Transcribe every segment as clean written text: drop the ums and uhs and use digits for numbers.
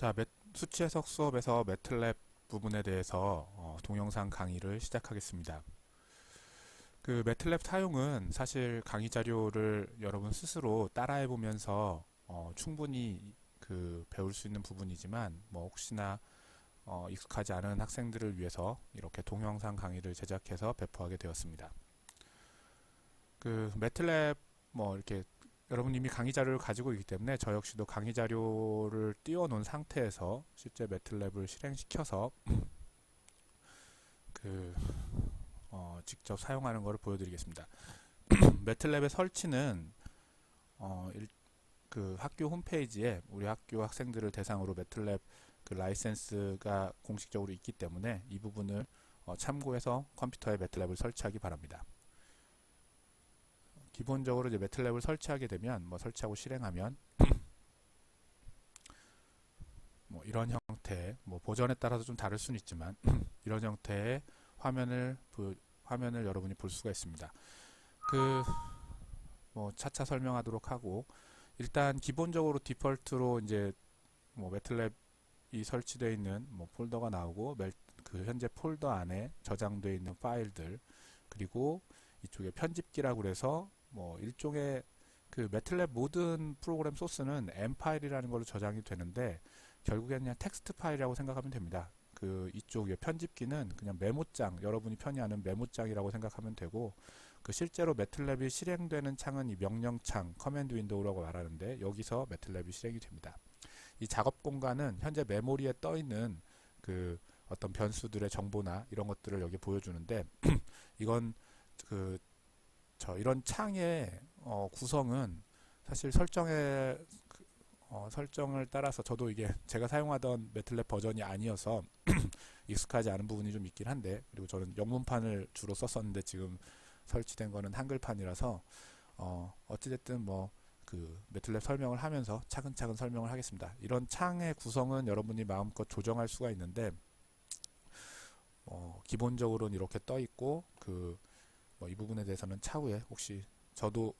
자, 수치 해석 수업에서 매틀랩 부분에 대해서 동영상 강의를 시작하겠습니다. 그 매틀랩 사용은 사실 강의 자료를 여러분 스스로 따라해 보면서 충분히 배울 수 있는 부분이지만 뭐 혹시나 익숙하지 않은 학생들을 위해서 이렇게 동영상 강의를 제작해서 배포하게 되었습니다. 그 매틀랩 뭐 이렇게 여러분 이미 강의 자료를 가지고 있기 때문에 저 역시도 강의 자료를 띄워놓은 상태에서 실제 매틀랩을 실행시켜서 그 직접 사용하는 것을 보여드리겠습니다. 매틀랩의 설치는 그 학교 홈페이지에 우리 학교 학생들을 대상으로 매틀랩 그 라이센스가 공식적으로 있기 때문에 이 부분을 참고해서 컴퓨터에 매틀랩을 설치하기 바랍니다. 기본적으로 이제 매틀랩을 설치하게 되면 설치하고 실행하면 이런 형태, 버전에 따라서 좀 다를 수는 있지만 이런 형태의 화면을 여러분이 볼 수가 있습니다. 차차 설명하도록 하고, 일단 기본적으로 디폴트로 이제 매틀랩이 설치되어 있는 폴더가 나오고, 그 현재 폴더 안에 저장되어 있는 파일들, 그리고 이쪽에 편집기라고 해서 일종의 그 매틀랩 모든 프로그램 소스는 M 파일이라는 걸로 저장이 되는데 결국에는 그냥 텍스트 파일이라고 생각하면 됩니다. 그 이쪽 편집기는 그냥 메모장, 여러분이 편히 아는 메모장이라고 생각하면 되고, 그 실제로 매틀랩이 실행되는 창은 이 명령창, 커맨드 윈도우라고 말하는데 여기서 매틀랩이 실행이 됩니다. 이 작업 공간은 현재 메모리에 떠 있는 그 어떤 변수들의 정보나 이런 것들을 여기 보여주는데 이건 이런 창의 구성은 사실 설정을 따라서 저도 이게 제가 사용하던 매틀랩 버전이 아니어서 익숙하지 않은 부분이 좀 있긴 한데, 그리고 저는 영문판을 주로 썼었는데 지금 설치된 거는 한글판이라서 어찌됐든 그 매틀랩 설명을 하면서 차근차근 설명을 하겠습니다. 이런 창의 구성은 여러분이 마음껏 조정할 수가 있는데 기본적으로는 이렇게 떠 있고 이 부분에 대해서는 차후에 혹시 저도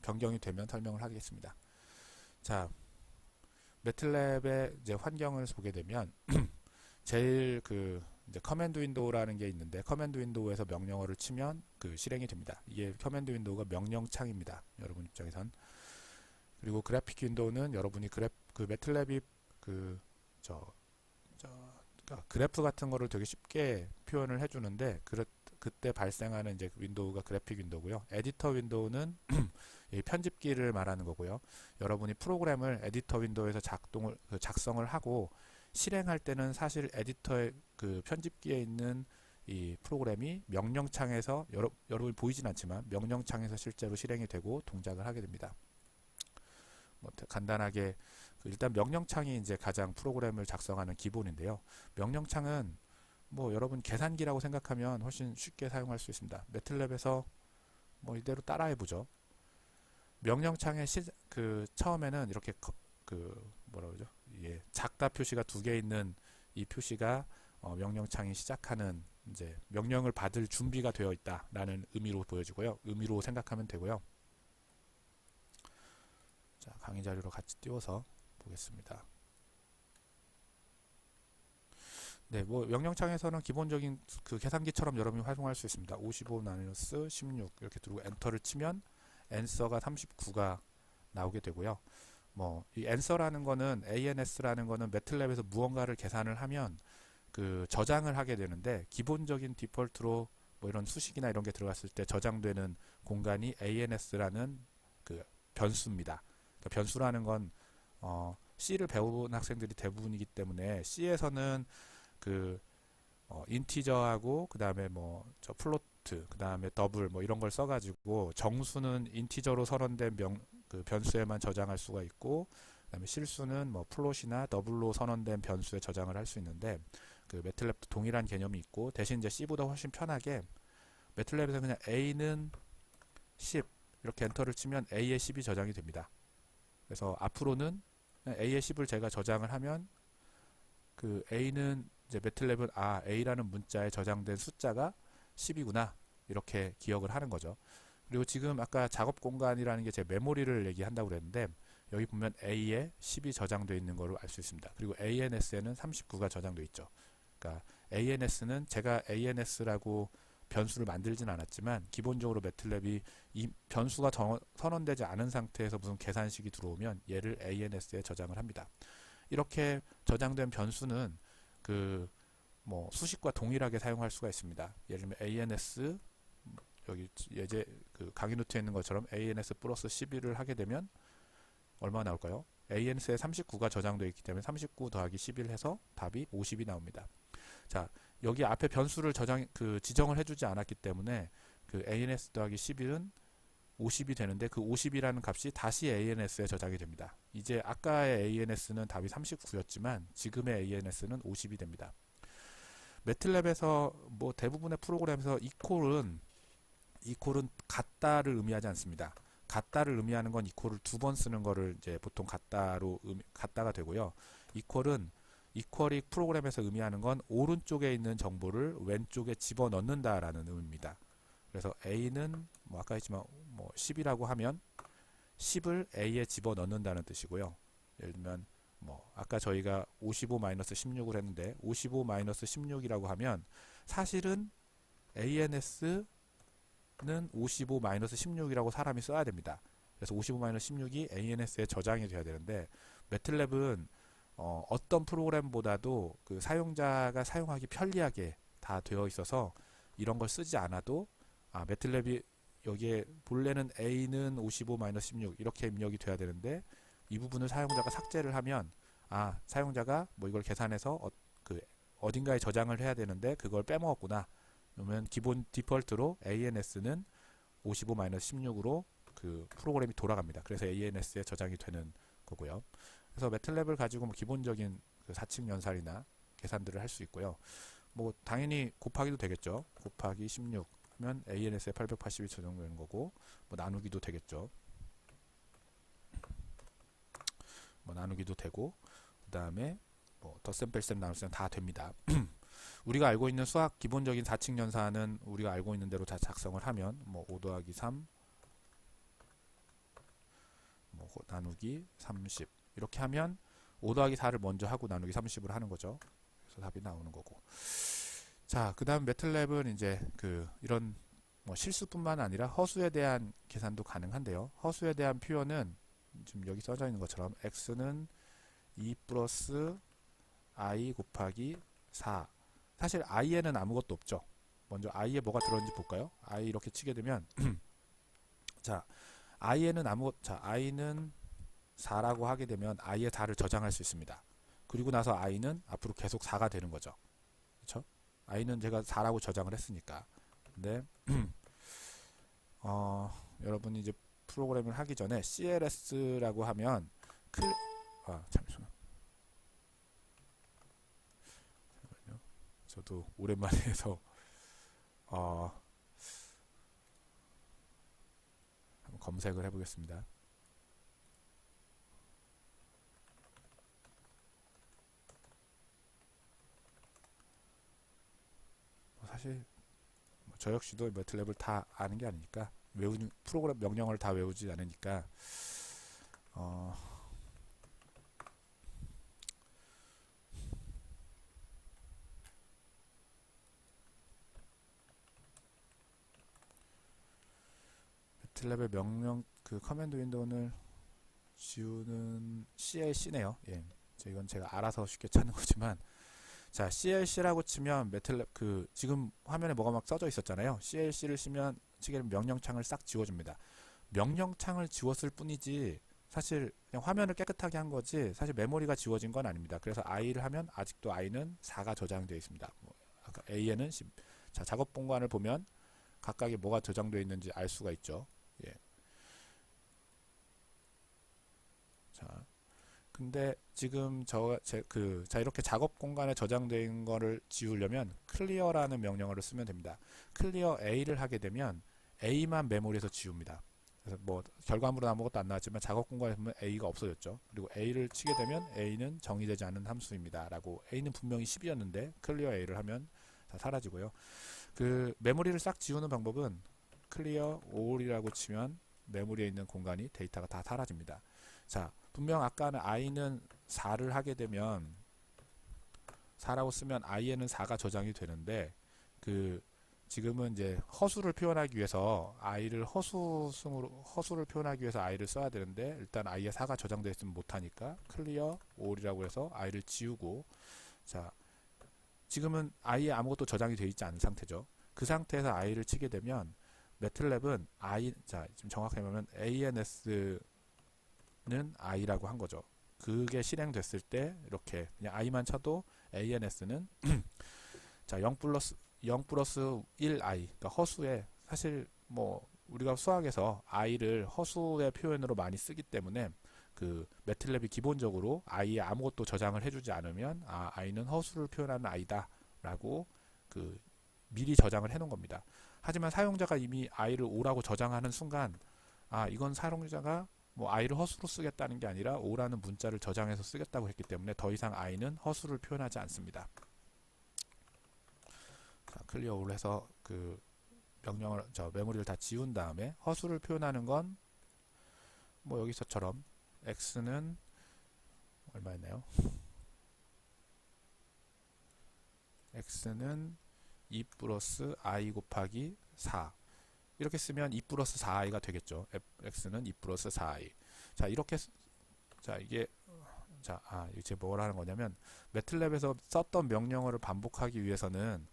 변경이 되면 설명을 하겠습니다. 자, 매틀랩의 이제 환경을 보게 되면 제일 이제 커맨드 윈도우라는 게 있는데, 커맨드 윈도우에서 명령어를 치면 실행이 됩니다. 이게 커맨드 윈도우가 명령창입니다. 여러분 입장에선. 그리고 그래픽 윈도우는 여러분이 매틀랩이 그래프 같은 거를 되게 쉽게 표현을 해주는데 그때 발생하는 이제 윈도우가 그래픽 윈도우고요. 에디터 윈도우는 이 편집기를 말하는 거고요. 여러분이 프로그램을 에디터 윈도우에서 작성을 하고 실행할 때는 사실 에디터의 그 편집기에 있는 이 프로그램이 명령창에서 여러분이 보이진 않지만 명령창에서 실제로 실행이 되고 동작을 하게 됩니다. 간단하게 일단 명령창이 이제 가장 프로그램을 작성하는 기본인데요. 명령창은 여러분 계산기라고 생각하면 훨씬 쉽게 사용할 수 있습니다. 매틀랩에서 이대로 따라해 보죠. 명령창의 처음에는 이렇게 뭐라 그러죠? 예, 작다 표시가 두 개 있는 이 표시가 명령창이 시작하는 이제 명령을 받을 준비가 되어 있다라는 의미로 보여지고요. 의미로 생각하면 되고요. 자, 강의 자료로 같이 띄워서 보겠습니다. 네, 명령창에서는 기본적인 그 계산기처럼 여러분이 활용할 수 있습니다. 55-16 이렇게 두르고 엔터를 치면 앤서가 39가 나오게 되고요. 이 앤서라는 거는 ANS라는 거는 매틀랩에서 무언가를 계산을 하면 저장을 하게 되는데, 기본적인 디폴트로 이런 수식이나 이런 게 들어갔을 때 저장되는 공간이 ANS라는 그 변수입니다. 그러니까 변수라는 건 C를 배운 학생들이 대부분이기 때문에 C에서는 인티저하고 그 다음에 플로트, 그 다음에 더블 이런 걸 써가지고 정수는 인티저로 선언된 변수에만 저장할 수가 있고, 그 다음에 실수는 플롯이나 더블로 선언된 변수에 저장을 할 수 있는데, 매틀랩도 동일한 개념이 있고, 대신 이제 C보다 훨씬 편하게 매틀랩에서 그냥 A는 10 이렇게 엔터를 치면 A의 10이 저장이 됩니다. 그래서 앞으로는 A의 10을 제가 저장을 하면 A는 이제 매틀랩은 A라는 문자에 저장된 숫자가 10이구나 이렇게 기억을 하는 거죠. 그리고 지금 아까 작업 공간이라는 게 제 메모리를 얘기한다고 그랬는데, 여기 보면 A에 10이 저장되어 있는 걸로 알 수 있습니다. 그리고 ANS에는 39가 저장되어 있죠. 그러니까 ANS는 제가 ANS라고 변수를 만들진 않았지만 기본적으로 매틀랩이 이 변수가 선언되지 않은 상태에서 무슨 계산식이 들어오면 얘를 ANS에 저장을 합니다. 이렇게 저장된 변수는 그 뭐 수식과 동일하게 사용할 수가 있습니다. 예를 들면 ANS 여기 예제 그 강의 노트에 있는 것처럼 ANS 플러스 11을 하게 되면 얼마 나올까요? ANS에 39가 저장되어 있기 때문에 39 더하기 11 해서 답이 50이 나옵니다. 자, 여기 앞에 변수를 지정을 해주지 않았기 때문에 그 ANS 더하기 11은 50이 되는데 그 50이라는 값이 다시 ANS에 저장이 됩니다. 이제 아까의 ANS는 답이 39였지만 지금의 ANS는 50이 됩니다. 매틀랩에서 뭐 대부분의 프로그램에서 이퀄은 같다를 의미하지 않습니다. 같다를 의미하는 건 이퀄을 두 번 쓰는 거를 이제 보통 같다가 되고요. 이퀄이 프로그램에서 의미하는 건 오른쪽에 있는 정보를 왼쪽에 집어넣는다라는 의미입니다. 그래서 A는 뭐 아까 했지만 뭐 10이라고 하면 10을 A에 집어넣는다는 뜻이고요. 예를 들면 뭐 아까 저희가 55-16을 했는데 55-16이라고 하면 사실은 ANS는 55-16이라고 사람이 써야 됩니다. 그래서 55-16이 ANS에 저장이 돼야 되는데 매틀랩은 어떤 프로그램보다도 그 사용자가 사용하기 편리하게 다 되어 있어서 이런 걸 쓰지 않아도 매틀랩이 여기에 본래는 A는 55-16 이렇게 입력이 돼야 되는데 이 부분을 사용자가 삭제를 하면 사용자가 뭐 이걸 계산해서 어딘가에 저장을 해야 되는데 그걸 빼먹었구나. 그러면 기본 디폴트로 ANS는 55-16으로 그 프로그램이 돌아갑니다. 그래서 ANS에 저장이 되는 거고요. 그래서 매틀랩을 가지고 뭐 기본적인 그 4층 연산이나 계산들을 할 수 있고요. 뭐 당연히 곱하기도 되겠죠. 곱하기 16 하면 ANS에 880이 저장되는 거고 뭐 나누기도 되겠죠. 뭐 나누기도 되고 그 다음에 뭐 덧셈 뺄셈 나눗셈 다 됩니다. 우리가 알고 있는 수학 기본적인 4층 연산은 우리가 알고 있는 대로 다 작성을 하면 뭐 5 더하기 3 뭐 나누기 30 이렇게 하면 5 더하기 4를 먼저 하고 나누기 30을 하는 거죠. 그래서 답이 나오는 거고. 자, 그 다음 매틀랩은 이제 이런 뭐 실수뿐만 아니라 허수에 대한 계산도 가능한데요. 허수에 대한 표현은 지금 여기 써져 있는 것처럼 x는 2 플러스 i 곱하기 4. 사실 i에는 아무것도 없죠. 먼저 i에 뭐가 들어있는지 볼까요? i 이렇게 치게 되면 자, i에는 i는 4라고 하게 되면 i에 4를 저장할 수 있습니다. 그리고 나서 i는 앞으로 계속 4가 되는 거죠. 그렇죠? i는 제가 4라고 저장을 했으니까. 근데 여러분이 이제 프로그램을 하기 전에 CLS라고 하면 잠시만요. 저도 오랜만에 해서 한번 검색을 해보겠습니다. 사실 저 역시도 매틀랩을 다 아는 게 아니니까 프로그램 명령어를 다 외우지 않으니까 매틀랩의 명령 커맨드 윈도우를 지우는 CLC네요. 예, 이건 제가 알아서 쉽게 찾는 거지만 자, CLC라고 치면 매틀랩 지금 화면에 뭐가 막 써져 있었잖아요. CLC를 치게 되면 명령창을 싹 지워줍니다. 명령창을 지웠을 뿐이지 사실 그냥 화면을 깨끗하게 한 거지 사실 메모리가 지워진 건 아닙니다. 그래서 i를 하면 아직도 i는 4가 저장되어 있습니다. 아까 a에는 10. 자, 작업 공간을 보면 각각에 뭐가 저장되어 있는지 알 수가 있죠. 예. 자, 근데 지금 자, 이렇게 작업 공간에 저장된 거를 지우려면 clear라는 명령어를 쓰면 됩니다. clear a를 하게 되면 a만 메모리에서 지웁니다. 그래서 뭐 결과물은 아무것도 안 나왔지만 작업 공간에 보면 a가 없어졌죠. 그리고 a를 치게 되면 a는 정의되지 않은 함수입니다. 라고 a는 분명히 10이었는데 clear a를 하면 다 사라지고요. 메모리를 싹 지우는 방법은 clear all이라고 치면 메모리에 있는 공간이 데이터가 다 사라집니다. 자, 분명 아까는 i는 4를 하게 되면 4라고 쓰면 i에는 4가 저장이 되는데 그 지금은 이제 허수를 표현하기 위해서 i를 허수를 표현하기 위해서 i를 써야 되는데 일단 i에 4가 저장되어 있으면 못하니까 클리어 all이라고 해서 i를 지우고 자 지금은 i에 아무것도 저장이 되어 있지 않은 상태죠. 그 상태에서 i를 치게 되면 매틀랩은 자 지금 정확하게 보면 ans는 i라고 한 거죠. 그게 실행됐을 때 이렇게 그냥 i만 쳐도 ans는 자 0 플러스 1i 그러니까 허수에 사실 뭐 우리가 수학에서 i를 허수의 표현으로 많이 쓰기 때문에 그 매틀랩이 기본적으로 i에 아무것도 저장을 해주지 않으면 i는 허수를 표현하는 i다 라고 그 미리 저장을 해 놓은 겁니다. 하지만 사용자가 이미 i를 5라고 저장하는 순간 이건 사용자가 뭐 i를 허수로 쓰겠다는 게 아니라 5라는 문자를 저장해서 쓰겠다고 했기 때문에 더 이상 i는 허수를 표현하지 않습니다. 자, 클리어 all 해서 그 명령을 메모리를 다 지운 다음에 허수를 표현하는 건 뭐 여기서처럼 x는 얼마였나요? x는 2 플러스 i 곱하기 4 이렇게 쓰면 2 플러스 4i가 되겠죠. x는 2 플러스 4i. 자 이렇게 자 이게 이제 뭘 하는 거냐면 매틀랩에서 썼던 명령어를 반복하기 위해서는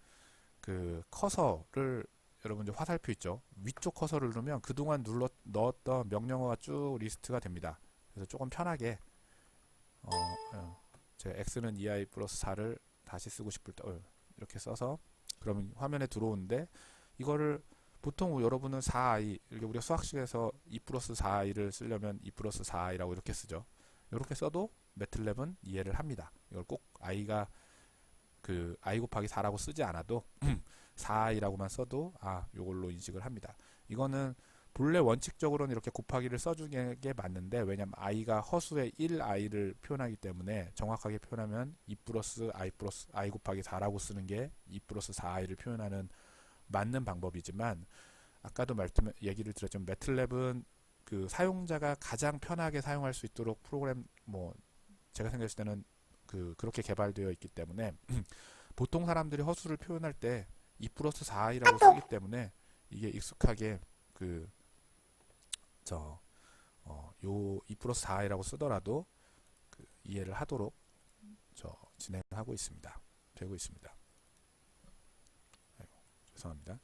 그 커서를 여러분 이제 화살표 있죠. 위쪽 커서를 누르면 그동안 넣었던 명령어가 쭉 리스트가 됩니다. 그래서 조금 편하게 제 x는 2i 플러스 4를 다시 쓰고 싶을 때 이렇게 써서 그러면 화면에 들어오는데 이거를 보통 여러분은 4i 이렇게 우리가 수학식에서 2 플러스 4i를 쓰려면 2 플러스 4i라고 이렇게 쓰죠. 이렇게 써도 매틀랩은 이해를 합니다. 이걸 꼭 i가 그 i 곱하기 4라고 쓰지 않아도 4i라고만 써도 요걸로 인식을 합니다. 이거는 본래 원칙적으로는 이렇게 곱하기를 써주는 게 맞는데 왜냐면 i가 허수의 1i를 표현하기 때문에 정확하게 표현하면 2 플러스 i 곱하기 4라고 쓰는 게 2 플러스 4i를 표현하는 맞는 방법이지만 아까도 얘기를 드렸지만 매틀랩은 그 사용자가 가장 편하게 사용할 수 있도록 프로그램 제가 생각했을 때는 그렇게 개발되어 있기 때문에 보통 사람들이 허수를 표현할 때 2 플러스 4i라고 쓰기 때문에 이게 익숙하게 요 2 플러스 4i라고 쓰더라도 이해를 하도록 진행하고 있습니다. 되고 있습니다. 죄송합니다.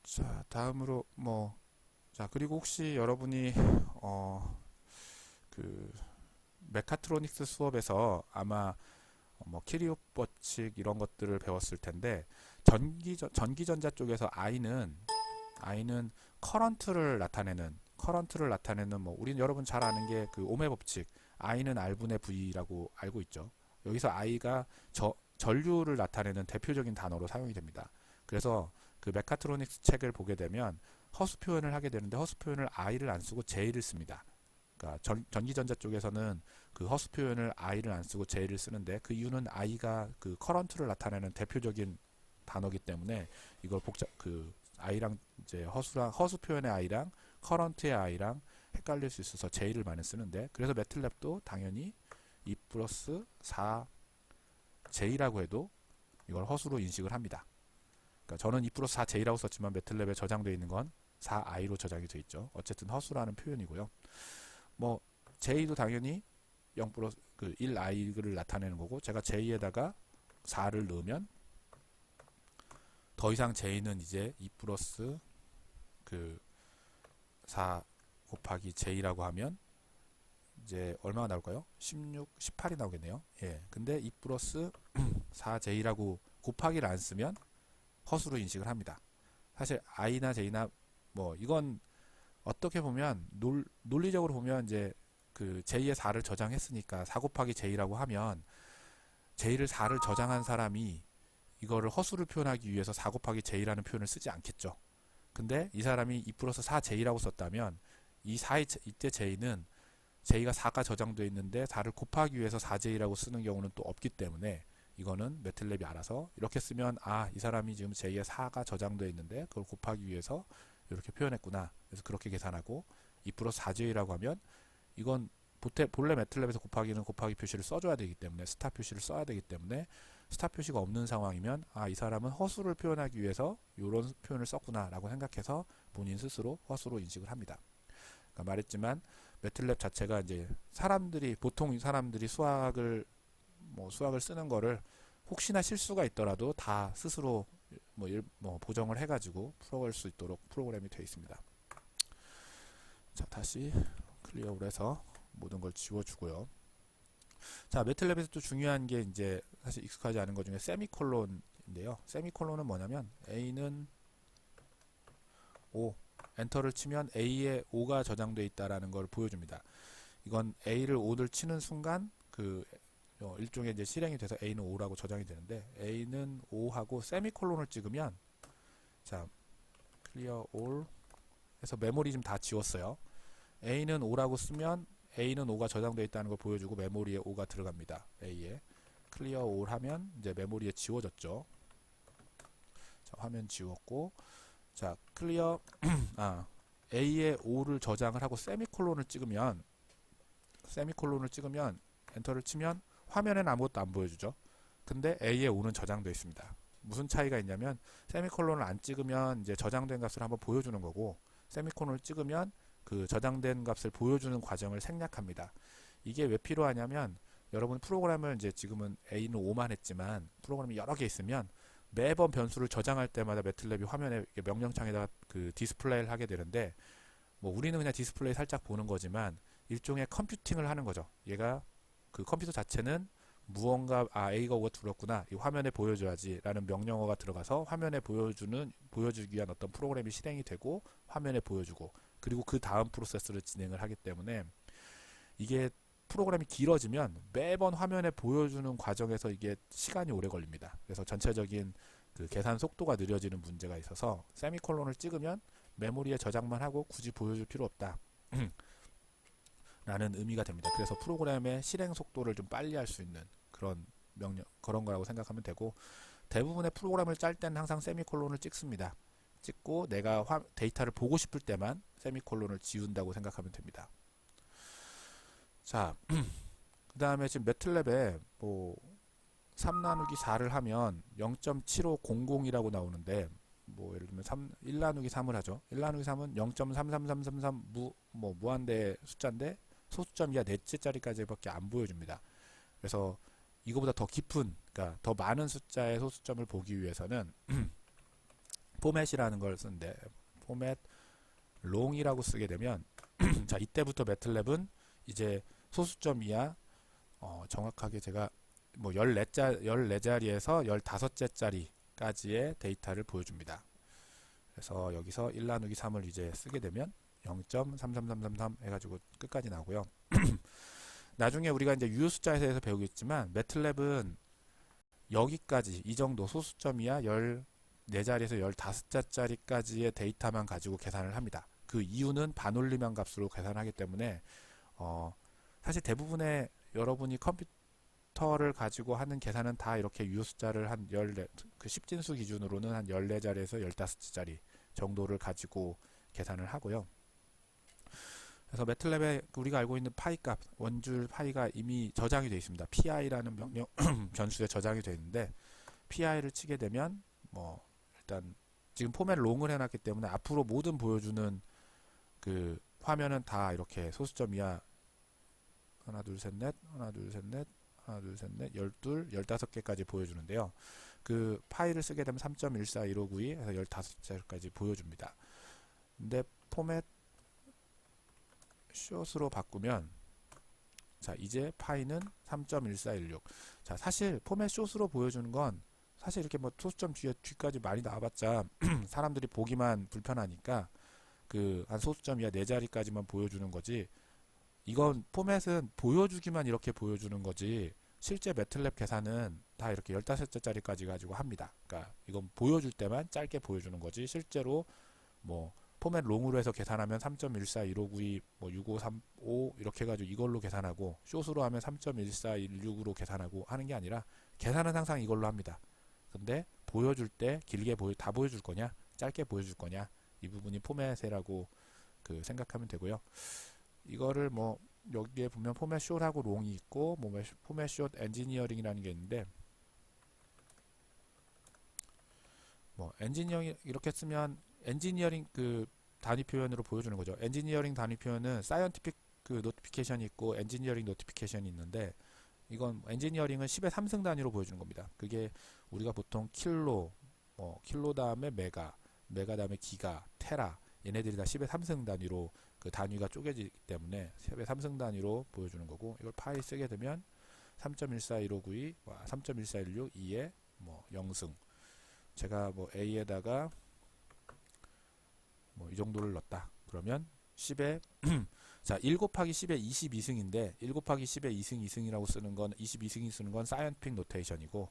자, 다음으로 자, 그리고 혹시 여러분이 그 메카트로닉스 수업에서 아마 키리오 법칙 이런 것들을 배웠을 텐데 전기전자 쪽에서 I는 커런트를 나타내는 우리는 여러분 잘 아는 게 그 오메 법칙 I는 R분의 V라고 알고 있죠. 여기서 I가 전류를 나타내는 대표적인 단어로 사용이 됩니다. 그래서 그 메카트로닉스 책을 보게 되면 허수 표현을 하게 되는데 허수 표현을 I를 안 쓰고 J를 씁니다. 그러니까 전기전자 쪽에서는 그 허수 표현을 I를 안 쓰고 J를 쓰는데 그 이유는 I가 그 커런트를 나타내는 대표적인 단어이기 때문에 이걸 I랑 이제 허수 표현의 I랑 커런트의 I랑 헷갈릴 수 있어서 J를 많이 쓰는데 그래서 매틀랩도 당연히 2 플러스 4 J라고 해도 이걸 허수로 인식을 합니다. 그러니까 저는 2 플러스 4 J라고 썼지만 매틀랩에 저장되어 있는 건 4i로 저장이 되어 있죠. 어쨌든 허수라는 표현이고요. J도 당연히 0 플러스 1i를 나타내는 거고 제가 J에다가 4를 넣으면 더 이상 J는 이제 2 플러스 4 곱하기 J라고 하면 이제 얼마가 나올까요? 18이 나오겠네요. 예. 근데 2 플러스 4J라고 곱하기를 안 쓰면 허수로 인식을 합니다. 사실 I나 J나 이건 어떻게 보면 논리적으로 보면 이제 그 J에 4를 저장했으니까 4 곱하기 J라고 하면 J를 4를 저장한 사람이 이거를 허수를 표현하기 위해서 4 곱하기 J라는 표현을 쓰지 않겠죠. 근데 이 사람이 2 플러스 4J라고 썼다면 이때 J는 J가 4가 저장되어 있는데 4를 곱하기 위해서 4J라고 쓰는 경우는 또 없기 때문에 이거는 매틀랩이 알아서 이렇게 쓰면 이 사람이 지금 j 의 4가 저장되어 있는데 그걸 곱하기 위해서 이렇게 표현했구나. 그래서 그렇게 계산하고 2 플러스 4j라고 하면 이건 본래 매틀랩에서 곱하기는 곱하기 표시를 써줘야 되기 때문에 스타 표시를 써야 되기 때문에 스타 표시가 없는 상황이면 이 사람은 허수를 표현하기 위해서 이런 표현을 썼구나 라고 생각해서 본인 스스로 허수로 인식을 합니다. 그러니까 말했지만 매틀랩 자체가 이제 보통 사람들이 수학을 쓰는 거를 혹시나 실수가 있더라도 다 스스로 보정을 해가지고 풀어갈 수 있도록 프로그램이 되어 있습니다. 자, 다시 클리어를 해서 모든 걸 지워주고요. 자, 매틀랩에서 또 중요한 게 이제 사실 익숙하지 않은 것 중에 세미콜론인데요. 세미콜론은 뭐냐면 A는 5, 엔터를 치면 A에 5가 저장되어 있다라는 걸 보여줍니다. 이건 A를 5를 치는 순간 일종의 이제 실행이 돼서 A는 5라고 저장이 되는데 A는 5하고 세미콜론을 찍으면 자, clear all 해서 메모리 좀 다 지웠어요. A는 5라고 쓰면 A는 5가 저장되어 있다는 걸 보여주고 메모리에 5가 들어갑니다. A에 clear all 하면 이제 메모리에 지워졌죠. 자, 화면 지웠고 자, clear A에 5를 저장을 하고 세미콜론을 찍으면 엔터를 치면 화면에는 아무것도 안 보여주죠. 근데 A에 5는 저장되어 있습니다. 무슨 차이가 있냐면 세미콜론을 안 찍으면 이제 저장된 값을 한번 보여주는 거고 세미콜론을 찍으면 그 저장된 값을 보여주는 과정을 생략합니다. 이게 왜 필요하냐면 여러분 프로그램을 이제 지금은 A는 5만 했지만 프로그램이 여러 개 있으면 매번 변수를 저장할 때마다 매틀랩이 화면에 명령창에다가 그 디스플레이를 하게 되는데 우리는 그냥 디스플레이 살짝 보는 거지만 일종의 컴퓨팅을 하는 거죠. 얘가 그 컴퓨터 자체는 무언가 A가 5가 들었구나 이 화면에 보여줘야지 라는 명령어가 들어가서 화면에 보여주기 위한 어떤 프로그램이 실행이 되고 화면에 보여주고 그리고 그 다음 프로세스를 진행을 하기 때문에 이게 프로그램이 길어지면 매번 화면에 보여주는 과정에서 이게 시간이 오래 걸립니다. 그래서 전체적인 그 계산 속도가 느려지는 문제가 있어서 세미콜론을 찍으면 메모리에 저장만 하고 굳이 보여줄 필요 없다 라는 의미가 됩니다. 그래서 프로그램의 실행 속도를 좀 빨리 할 수 있는 그런 거라고 생각하면 되고 대부분의 프로그램을 짤 때는 항상 세미콜론을 찍습니다. 찍고 내가 데이터를 보고 싶을 때만 세미콜론을 지운다고 생각하면 됩니다. 자, 그 다음에 지금 매틀랩에 3 나누기 4를 하면 0.7500이라고 나오는데 예를 들면 1 나누기 3을 하죠. 1 나누기 3은 0.33333 무한대 숫자인데 소수점 이하 넷째 자리까지밖에 안 보여줍니다. 그래서 이거보다 더 깊은, 그러니까 더 많은 숫자의 소수점을 보기 위해서는 포맷이라는 걸 쓰는데 포맷 롱이라고 쓰게 되면 자, 이때부터 매틀랩은 이제 소수점 이하 정확하게 제가 14자리에서 15자리까지의 데이터를 보여줍니다. 그래서 여기서 1 나누기 3을 이제 쓰게 되면 0.33333 해가지고 끝까지 나오고요. 나중에 우리가 이제 유효 숫자에 대해서 배우겠지만 매틀랩은 여기까지 이 정도 소수점 이하 14자리에서 15자리까지의 데이터만 가지고 계산을 합니다. 그 이유는 반올림한 값으로 계산하기 때문에 사실 대부분의 여러분이 컴퓨터를 가지고 하는 계산은 다 이렇게 유효 숫자를 한 14, 그 10진수 기준으로는 한 14자리에서 15자리 정도를 가지고 계산을 하고요. 그래서 매틀랩에 우리가 알고 있는 파이 값, 원줄 파이가 이미 저장이 되어 있습니다. pi라는 명령 변수에 저장이 되어 있는데 pi를 치게 되면 일단 지금 포맷 롱을 해놨기 때문에 앞으로 모든 보여주는 그 화면은 다 이렇게 소수점 이하 하나 둘 셋 넷 하나 둘 셋 넷 하나 둘 셋 넷 12, 15개까지 보여주는데요. 그 파일을 쓰게 되면 3.141592 해서 15자리까지 보여줍니다. 근데 포맷 short로 바꾸면 자, 이제 파이는 3.1416. 자, 사실 포맷 short로 보여주는 건 사실 이렇게 소수점 뒤까지 많이 나와봤자 사람들이 보기만 불편하니까 한 소수점 이하 4자리까지만 보여주는 거지. 이건 포맷은 보여주기만 이렇게 보여주는 거지 실제 매틀랩 계산은 다 이렇게 15자리까지 가지고 합니다. 그러니까 이건 보여줄 때만 짧게 보여주는 거지 실제로 포맷 롱으로 해서 계산하면 3.141592 뭐 6535 이렇게 해가지고 이걸로 계산하고 숏으로 하면 3.1416으로 계산하고 하는 게 아니라 계산은 항상 이걸로 합니다. 근데 보여줄 때 길게 다 보여줄 거냐 짧게 보여줄 거냐 이 부분이 포맷이라고 그 생각하면 되고요. 이거를 뭐 여기에 보면 포맷 숏하고 롱이 있고 뭐 포맷 숏 엔지니어링이라는 게 있는데 뭐 엔지니어링 이렇게 쓰면 엔지니어링 그 단위 표현으로 보여주는 거죠. 엔지니어링 단위 표현은 사이언티픽 그 노티피케이션이 있고 엔지니어링 노티피케이션이 있는데 이건 엔지니어링은 10의 3승 단위로 보여주는 겁니다. 그게 우리가 보통 킬로, 킬로 다음에 메가, 메가 다음에 기가, 테라 얘네들이 다 10의 3승 단위로 그 단위가 쪼개지기 때문에 10의 3승 단위로 보여주는 거고 이걸 파일 쓰게 되면 3.141592, 3.1416, 2에 뭐 0승 제가 뭐 A에다가 뭐 이 정도를 넣었다. 그러면 10에 자, 1 곱하기 10에 22승인데 1 곱하기 10에 2승 2승이라고 쓰는 건 22승이 쓰는 건 사이언티픽 노테이션이고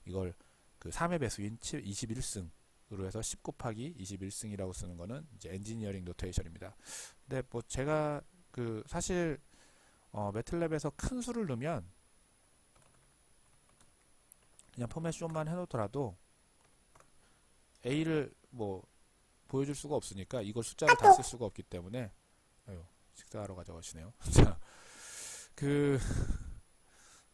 이걸 그 3의 배수인 21승으로 해서 10 곱하기 21승이라고 쓰는 거는 이제 엔지니어링 노테이션입니다. 근데 뭐 제가 그 사실 매틀랩에서 큰 수를 넣으면 그냥 포맷 숏만 해놓더라도 A를 뭐 보여줄 수가 없으니까 이걸 숫자를 다 쓸 수가 없기 때문에 아유, 식사하러 가져가시네요.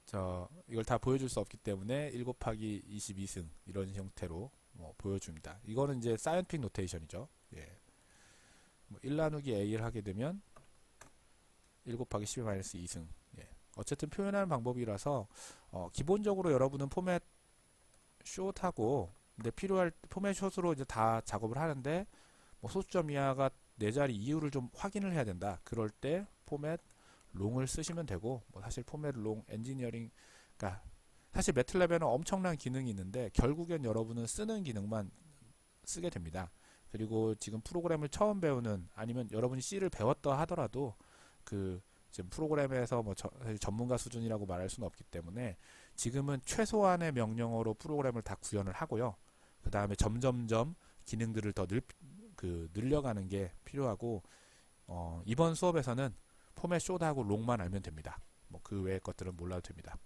자, 이걸 다 보여줄 수 없기 때문에 1 곱하기 22승 이런 형태로 보여줍니다. 이거는 이제 사이언틱 노테이션이죠. 예. 1 나누기 A를 하게 되면 1 곱하기 10의 마이너스 2승. 예. 어쨌든 표현하는 방법이라서 기본적으로 여러분은 포맷 숏하고 근데 필요할 포맷 숏으로 이제 다 작업을 하는데 뭐 소수점 이하가 4자리 이유를 좀 확인을 해야 된다. 그럴 때 포맷 롱을 쓰시면 되고 뭐 사실 포맷 롱 엔지니어링 그러니까 사실 매틀랩에는 엄청난 기능이 있는데 결국엔 여러분은 쓰는 기능만 쓰게 됩니다. 그리고 지금 프로그램을 처음 배우는 아니면 여러분이 C를 배웠다 하더라도 그 지금 프로그램에서 뭐 사실 전문가 수준이라고 말할 수는 없기 때문에 지금은 최소한의 명령어로 프로그램을 다 구현을 하고요. 그 다음에 점점점 기능들을 더 늘려가는 게 필요하고 이번 수업에서는 포맷 숏하고 롱만 알면 됩니다. 뭐 그 외의 것들은 몰라도 됩니다.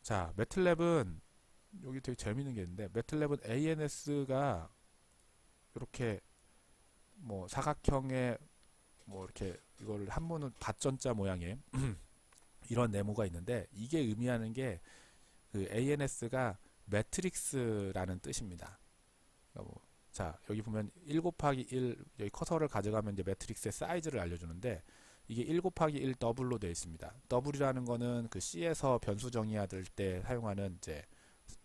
자, 매틀랩은 여기 되게 재밌는 게 있는데 매틀랩은 ANS가 이렇게 뭐 사각형의 뭐 이렇게 이걸 한문은 밭전자 모양의 이런 네모가 있는데 이게 의미하는 게 그 ANS가 매트릭스라는 뜻입니다. 자, 여기 보면 1 곱하기 1 여기 커서를 가져가면 이제 매트릭스의 사이즈를 알려주는데 이게 1 곱하기 1 더블로 되어 있습니다. 더블이라는 거는 그 C에서 변수 정의할 때 사용하는 이제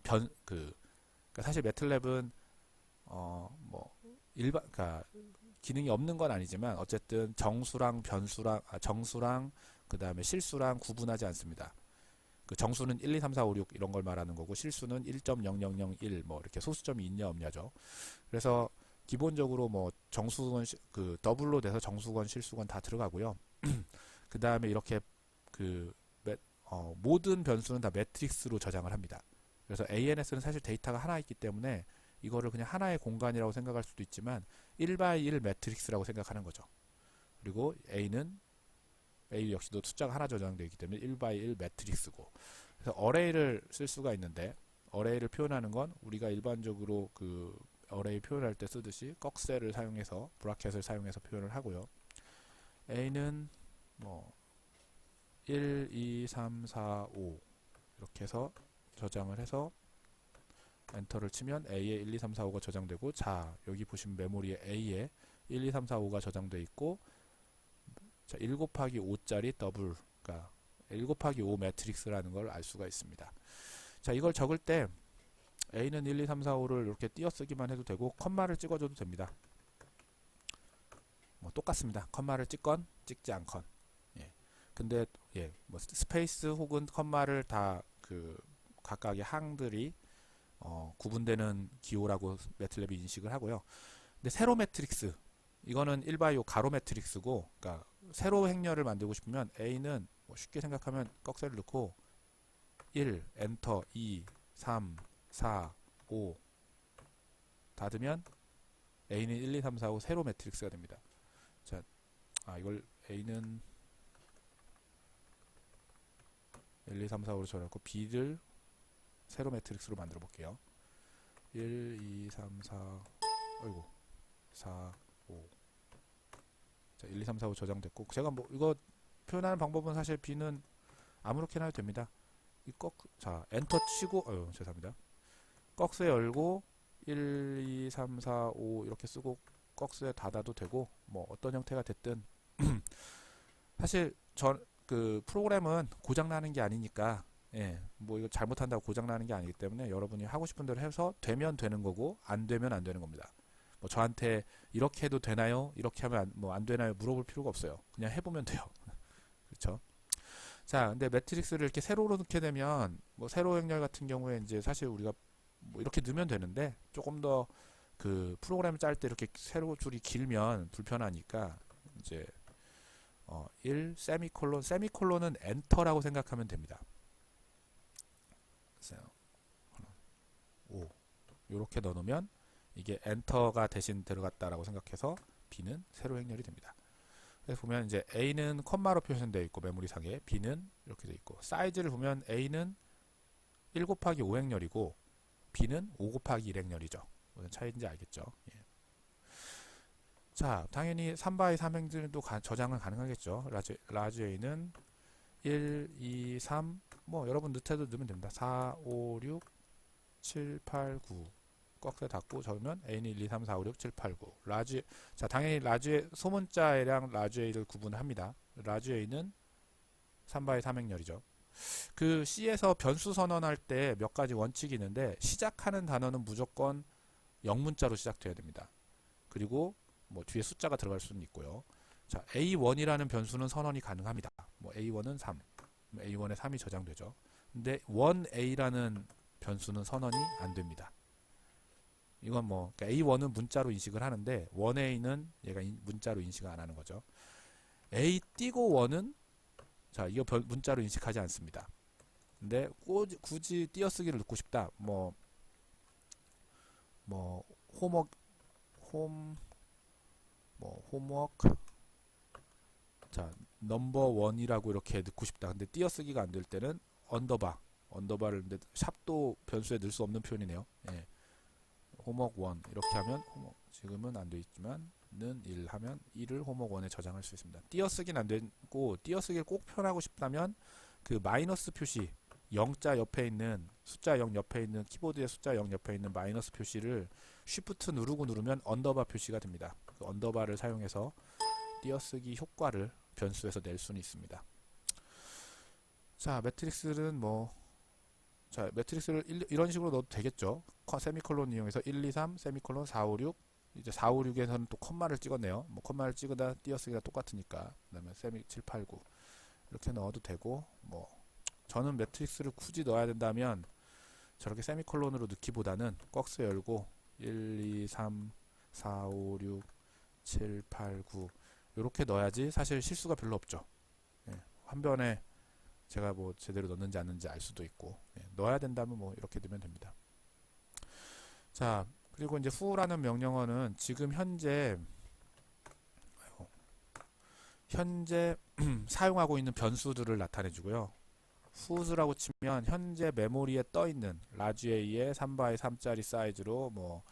그러니까 사실 매틀랩은 뭐 그러니까 기능이 없는 건 아니지만 어쨌든 정수랑 정수랑 그 다음에 실수랑 구분하지 않습니다. 그 정수는 1, 2, 3, 4, 5, 6 이런 걸 말하는 거고 실수는 1.0001 뭐 이렇게 소수점이 있냐 없냐죠. 그래서 기본적으로 뭐 정수건 그 더블로 돼서 정수건 실수건 다 들어가고요. 그 다음에 이렇게 모든 변수는 다 매트릭스로 저장을 합니다. 그래서 ANS는 사실 데이터가 하나 있기 때문에 이거를 그냥 하나의 공간이라고 생각할 수도 있지만 1x1 매트릭스라고 생각하는 거죠. 그리고 A 역시도 숫자가 하나 저장되어 있기 때문에 1x1 매트릭스고 그래서 어레이를 쓸 수가 있는데 어레이를 표현하는 건 우리가 일반적으로 그 어레이 표현할 때 쓰듯이 꺽쇠를 사용해서 브라켓을 사용해서 표현을 하고요. A는 뭐 1, 2, 3, 4, 5 이렇게 해서 저장을 해서 엔터를 치면 A에 1, 2, 3, 4, 5가 저장되고 자 여기 보시면 메모리에 A에 1, 2, 3, 4, 5가 저장되어 있고 자, 1 곱하기 5짜리 더블 그러니까 1 곱하기 5 매트릭스라는 걸 알 수가 있습니다. 자 이걸 적을 때 A는 1, 2, 3, 4, 5를 이렇게 띄어쓰기만 해도 되고 컴마를 찍어줘도 됩니다. 뭐 똑같습니다. 컴마를 찍건 찍지 않건 예. 근데 예, 뭐 스페이스 혹은 컴마를 다 그 각각의 항들이 구분되는 기호라고 매틀랩이 인식을 하고요. 근데 세로 매트릭스 이거는 1x5 가로 매트릭스고 그러니까 세로 행렬을 만들고 싶으면 A는 뭐 쉽게 생각하면 꺽쇠를 넣고 1 엔터 2 3 4 5 닫으면 A는 1, 2, 3, 4, 5 세로 매트릭스가 됩니다. 자, 이걸 A는 1, 2, 3, 4, 5로 정해놓고 B를 세로 매트릭스로 만들어 볼게요. 1, 2, 3, 4, 어이구, 4, 5. 자, 1, 2, 3, 4, 5 저장됐고, 제가 뭐 이거 표현하는 방법은 사실 B는 아무렇게나 해도 됩니다. 자, 엔터 치고, 죄송합니다. 꺽쇠 열고 1, 2, 3, 4, 5 이렇게 쓰고 꺽쇠 닫아도 되고, 뭐 어떤 형태가 됐든 사실 그 프로그램은 고장 나는 게 아니니까, 뭐 이거 잘못한다고 고장 나는 게 아니기 때문에 여러분이 하고 싶은 대로 해서 되면 되는 거고 안 되면 안 되는 겁니다. 뭐 저한테 이렇게 해도 되나요? 이렇게 하면 뭐 안 되나요? 물어볼 필요가 없어요. 그냥 해보면 돼요. 그렇죠? 자, 근데 매트릭스를 이렇게 세로로 넣게 되면 뭐 세로 행렬 같은 경우에 이제 사실 우리가 뭐 이렇게 넣으면 되는데 조금 더 그 프로그램 짤 때 이렇게 세로 줄이 길면 불편하니까 이제 1 세미콜론은 엔터라고 생각하면 됩니다. 5 이렇게 넣어놓으면 이게 엔터가 대신 들어갔다라고 생각해서 B는 세로 행렬이 됩니다. 그래서 보면 이제 A는 콤마로 표현되어 있고 메모리상에 B는 이렇게 되어 있고 사이즈를 보면 A는 1 곱하기 5 행렬이고 B는 5 곱하기 1 행렬이죠. 무슨 차이인지 알겠죠? 예. 자, 당연히 3x 3행들도 저장은 가능하겠죠. 라지 A는 1, 2, 3, 뭐 여러분 늦해도 넣으면 됩니다. 4, 5, 6, 7, 8, 9 꺽쇠 닫고 적으면 A는 1, 2, 3, 4, 5, 6, 7, 8, 9 자, 당연히 라지 소문자애랑 라지 A를 구분합니다. 라지 A는 3x 3행렬이죠. 그 C에서 변수 선언할 때 몇 가지 원칙이 있는데 시작하는 단어는 무조건 영문자로 시작돼야 됩니다. 그리고 뭐 뒤에 숫자가 들어갈 수는 있고요. 자, A1이라는 변수는 선언이 가능합니다. 뭐 A1은 3, A1에 3이 저장되죠. 근데 1A라는 변수는 선언이 안 됩니다. 이건 뭐 그러니까 A1은 문자로 인식을 하는데 1A는 얘가 문자로 인식을 안 하는 거죠. A 띄고 1은 자, 이거 문자로 인식하지 않습니다. 근데 굳이 띄어쓰기를 넣고 싶다. 뭐 홈워크 자, 넘버 1이라고 이렇게 넣고 싶다. 근데 띄어쓰기가 안 될 때는 언더바를 근데 샵도 변수에 넣을 수 없는 표현이네요. 예. 홈워크 1 이렇게 하면 지금은 안 되어 있지만 는 1 하면 1을 홈워크 1에 저장할 수 있습니다. 띄어쓰기는 안 되고 띄어쓰기를 꼭 표현하고 싶다면 그 마이너스 표시 0자 옆에 있는 숫자 0 옆에 있는 키보드의 숫자 0 옆에 있는 마이너스 표시를 쉬프트 누르면 언더바 표시가 됩니다. 그 언더바를 사용해서 띄어쓰기 효과를 변수에서 낼 수는 있습니다. 자, 매트릭스는 자, 매트릭스를 이런 식으로 넣어도 되겠죠. 세미콜론 이용해서 1, 2, 3, 세미콜론 4, 5, 6 이제 4, 5, 6에서는 또 컴마를 찍었네요. 뭐 컴마를 찍으다 띄어쓰기가 똑같으니까 그 다음에 세미 7, 8, 9 이렇게 넣어도 되고 뭐 저는 매트릭스를 굳이 넣어야 된다면 저렇게 세미콜론으로 넣기보다는 꺽쇠 열고 1, 2, 3, 4, 5, 6, 7, 8, 9 이렇게 넣어야지 사실 실수가 별로 없죠. 예, 한 변에 제가 뭐 제대로 넣는지 안 넣는지 알 수도 있고 넣어야 된다면 뭐 이렇게 넣으면 됩니다. 자, 그리고 이제 foo라는 명령어는 지금 현재 사용하고 있는 변수들을 나타내 주고요. foo라고 치면 현재 메모리에 떠 있는 라지 A의 3x 3짜리 사이즈로 뭐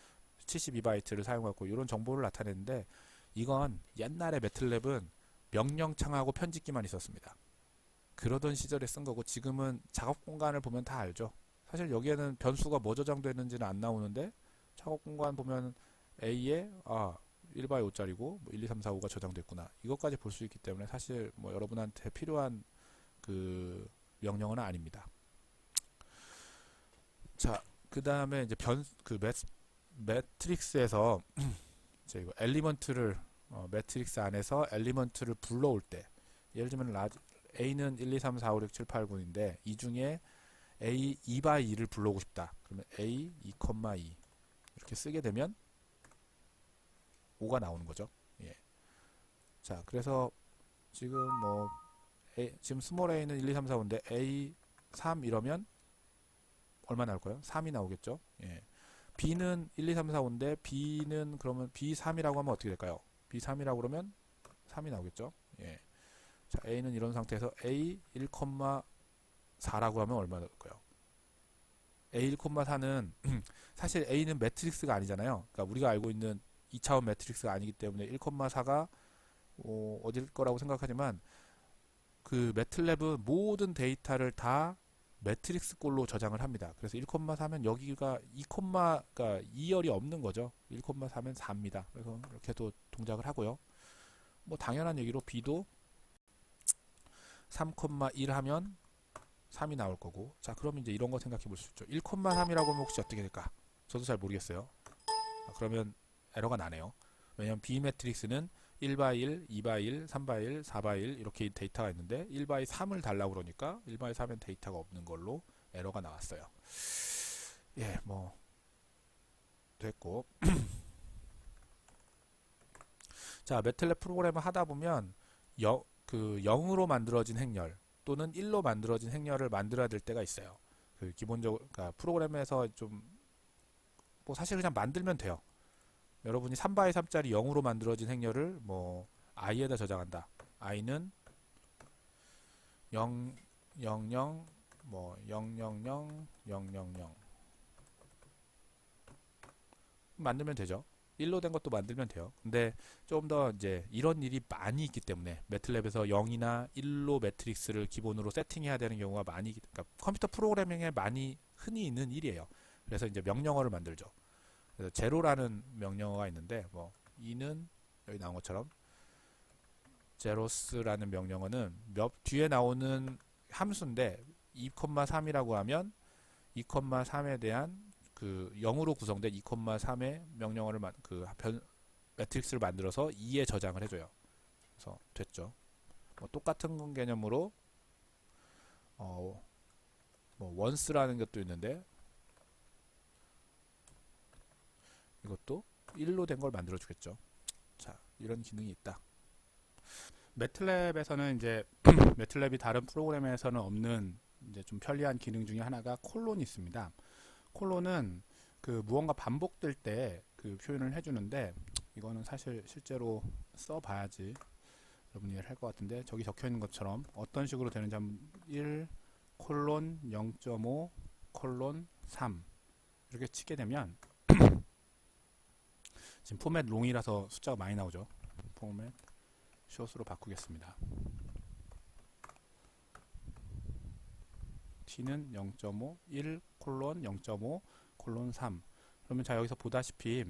72바이트를 사용하고 이런 정보를 나타내는데 이건 옛날에 매틀랩은 명령창하고 편집기만 있었습니다. 그러던 시절에 쓴 거고 지금은 작업 공간을 보면 다 알죠. 사실 여기에는 변수가 뭐 저장되어 있는지는 안 나오는데 작업 공간 보면 A에 1x5짜리고 1, 2, 3, 4, 5가 저장됐구나. 이것까지 볼 수 있기 때문에 사실 뭐 여러분한테 필요한 그 명령어는 아닙니다. 자, 그 다음에 이제 매트릭스에서 이제 이거 엘리먼트를 매트릭스 안에서 엘리먼트를 불러올 때 예를 들면 A는 1, 2, 3, 4, 5, 6, 7, 8, 9인데 이 중에 A 2x2를 불러오고 싶다. 그러면 A 2,2 이렇게 쓰게 되면 5가 나오는 거죠. 예. 자, 그래서 지금 지금 스몰 a는 1, 2, 3, 4, 5인데 A 3 이러면 얼마 나올까요? 3이 나오겠죠. 예. B는 1, 2, 3, 4, 5인데 B는 그러면 B3이라고 하면 어떻게 될까요? B3이라고 그러면 3이 나오겠죠? 예. 자, A는 이런 상태에서 A 1,4라고 하면 얼마 될까요? A 1,4는 사실 A는 매트릭스가 아니잖아요. 그러니까 우리가 알고 있는 2차원 매트릭스가 아니기 때문에 1,4가 어딜 거라고 생각하지만 그 매틀랩은 모든 데이터를 다 매트릭스 꼴로 저장을 합니다. 그래서 1,4면 여기가 2,그러니까 2열이 없는 거죠. 1,4면 4입니다. 그래서 이렇게도 동작을 하고요. 뭐 당연한 얘기로 B도 3,1 하면 3이 나올 거고. 자, 그럼 이제 이런 거 생각해 볼 수 있죠. 1,3이라고 하면 혹시 어떻게 될까? 저도 잘 모르겠어요. 그러면 에러가 나네요. 왜냐면 B 매트릭스는 1by 1, 2by 1, 3by 1, 4by 1 이렇게 데이터가 있는데 1by 3을 달라고 그러니까 1by 3은 데이터가 없는 걸로 에러가 나왔어요. 예, 뭐 됐고. 자, 매틀랩 프로그램을 하다 보면 그 0으로 만들어진 행렬 또는 1로 만들어진 행렬을 만들어야 될 때가 있어요. 그 기본적으로 그러니까 프로그램에서 좀 뭐 사실 그냥 만들면 돼요. 여러분이 3by 3짜리 0으로 만들어진 행렬을 뭐 i에다 저장한다. i는 0, 0, 0, 뭐 0, 0, 0, 0, 0, 0 만들면 되죠. 1로 된 것도 만들면 돼요. 근데 좀 더 이제 이런 일이 많이 있기 때문에 매틀랩에서 0이나 1로 매트릭스를 기본으로 세팅해야 되는 경우가 많이, 그러니까 컴퓨터 프로그래밍에 많이 흔히 있는 일이에요. 그래서 이제 명령어를 만들죠. 그래서 제로라는 명령어가 있는데 뭐 이는 여기 나온 것처럼 제로스라는 명령어는 뒤에 나오는 함수인데 2,3이라고 하면 2,3에 대한 그 0으로 구성된 2,3의 명령어를 매트릭스를 만들어서 2에 저장을 해줘요. 그래서 됐죠. 뭐 똑같은 개념으로 뭐 once라는 것도 있는데 이것도 1로 된 걸 만들어 주겠죠. 자, 이런 기능이 있다. 매틀랩에서는 이제 매틀랩이 다른 프로그램에서는 없는 이제 좀 편리한 기능 중에 하나가 콜론이 있습니다. 콜론은 그 무언가 반복될 때 그 표현을 해주는데 이거는 사실 실제로 써봐야지 여러분이 이해를 할 것 같은데 저기 적혀 있는 것처럼 어떤 식으로 되는지 한번 1 콜론 0.5 콜론 3 이렇게 치게 되면 지금 포맷 롱이라서 숫자가 많이 나오죠. 포맷 숏으로 바꾸겠습니다. t는 0.5 1 콜론 0.5 콜론 3 그러면 자 여기서 보다시피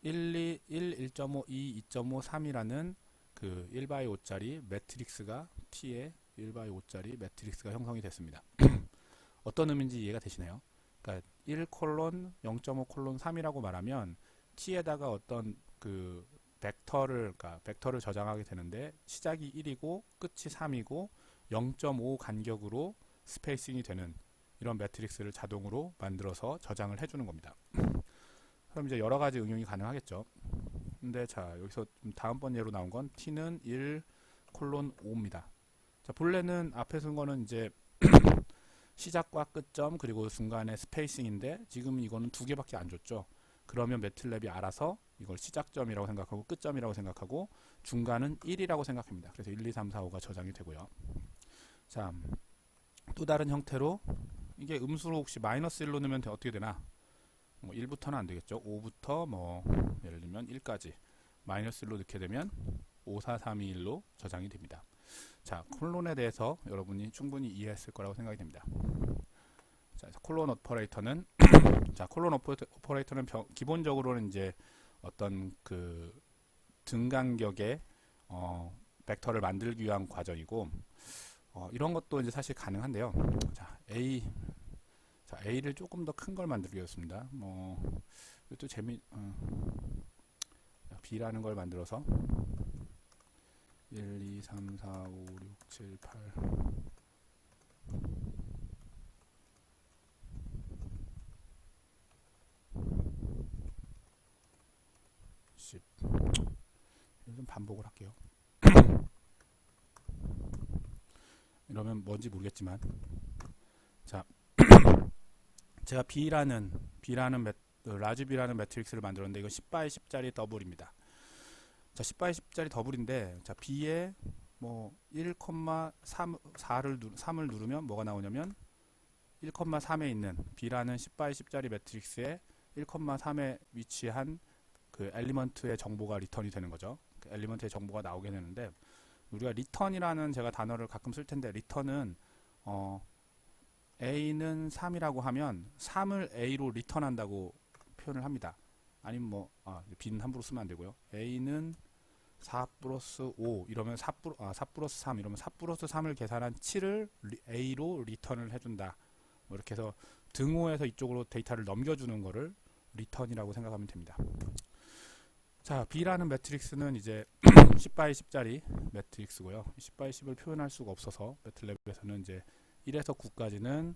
1, 1.5, 2, 2.5, 3이라는 그 1x5짜리 매트릭스가 t의 1x5짜리 매트릭스가 형성이 됐습니다. 어떤 의미인지 이해가 되시나요? 그러니까 1 콜론 0.5 콜론 3이라고 말하면 t에다가 어떤 그 그러니까 벡터를 저장하게 되는데 시작이 1이고 끝이 3이고 0.5 간격으로 스페이싱이 되는 이런 매트릭스를 자동으로 만들어서 저장을 해주는 겁니다. 그럼 이제 여러 가지 응용이 가능하겠죠. 근데 자 여기서 다음번 예로 나온 건 t는 1 콜론 5입니다. 자 본래는 앞에 쓴 거는 이제 시작과 끝점 그리고 중간에 스페이싱인데 지금 이거는 두 개밖에 안 줬죠. 그러면 매틀랩이 알아서 이걸 시작점이라고 생각하고 끝점이라고 생각하고 중간은 1이라고 생각합니다. 그래서 1, 2, 3, 4, 5가 저장이 되고요. 자, 또 다른 형태로 이게 음수로 혹시 마이너스 1로 넣으면 어떻게 되나? 뭐 1부터는 안 되겠죠. 5부터 뭐 예를 들면 1까지 마이너스 1로 넣게 되면 5, 4, 3, 2, 1로 저장이 됩니다. 자, 콜론에 대해서 여러분이 충분히 이해했을 거라고 생각이 됩니다. 자, 콜론 오퍼레이터는 자, 콜론 오퍼레이터는 기본적으로는 이제 어떤 그 등간격의 벡터를 만들기 위한 과정이고 이런 것도 이제 사실 가능한데요. 자, A를 조금 더 큰 걸 만들겠습니다. 뭐 이것도 B라는 걸 만들어서 1, 2, 3, 4, 5, 6, 7, 8 10 좀 반복을 할게요. 이러면 뭔지 모르겠지만 자 제가 라지 B라는 매트릭스를 만들었는데 이거 10 x 10짜리 더블입니다. 자, 10 x 10짜리 더블인데, 자, B에 뭐 3을 누르면 뭐가 나오냐면 1,3에 있는 B라는 10 x 10짜리 매트릭스에 1,3에 위치한 그 엘리먼트의 정보가 리턴이 되는 거죠. 그 엘리먼트의 정보가 나오게 되는데, 우리가 리턴이라는 제가 단어를 가끔 쓸 텐데, 리턴은 A는 3이라고 하면 3을 A로 리턴한다고 표현을 합니다. 아니면 뭐 B는 함부로 쓰면 안 되고요. A는 4 플러스 5 이러면 4 플러스 3 이러면 4 플러스 3을 계산한 7을 A로 리턴을 해준다. 뭐 이렇게 해서 등호에서 이쪽으로 데이터를 넘겨주는 거를 리턴이라고 생각하면 됩니다. 자, B라는 매트릭스는 이제 10 x 10짜리 매트릭스고요. 10 x 10을 표현할 수가 없어서 매틀랩에서는 이제 1에서 9까지는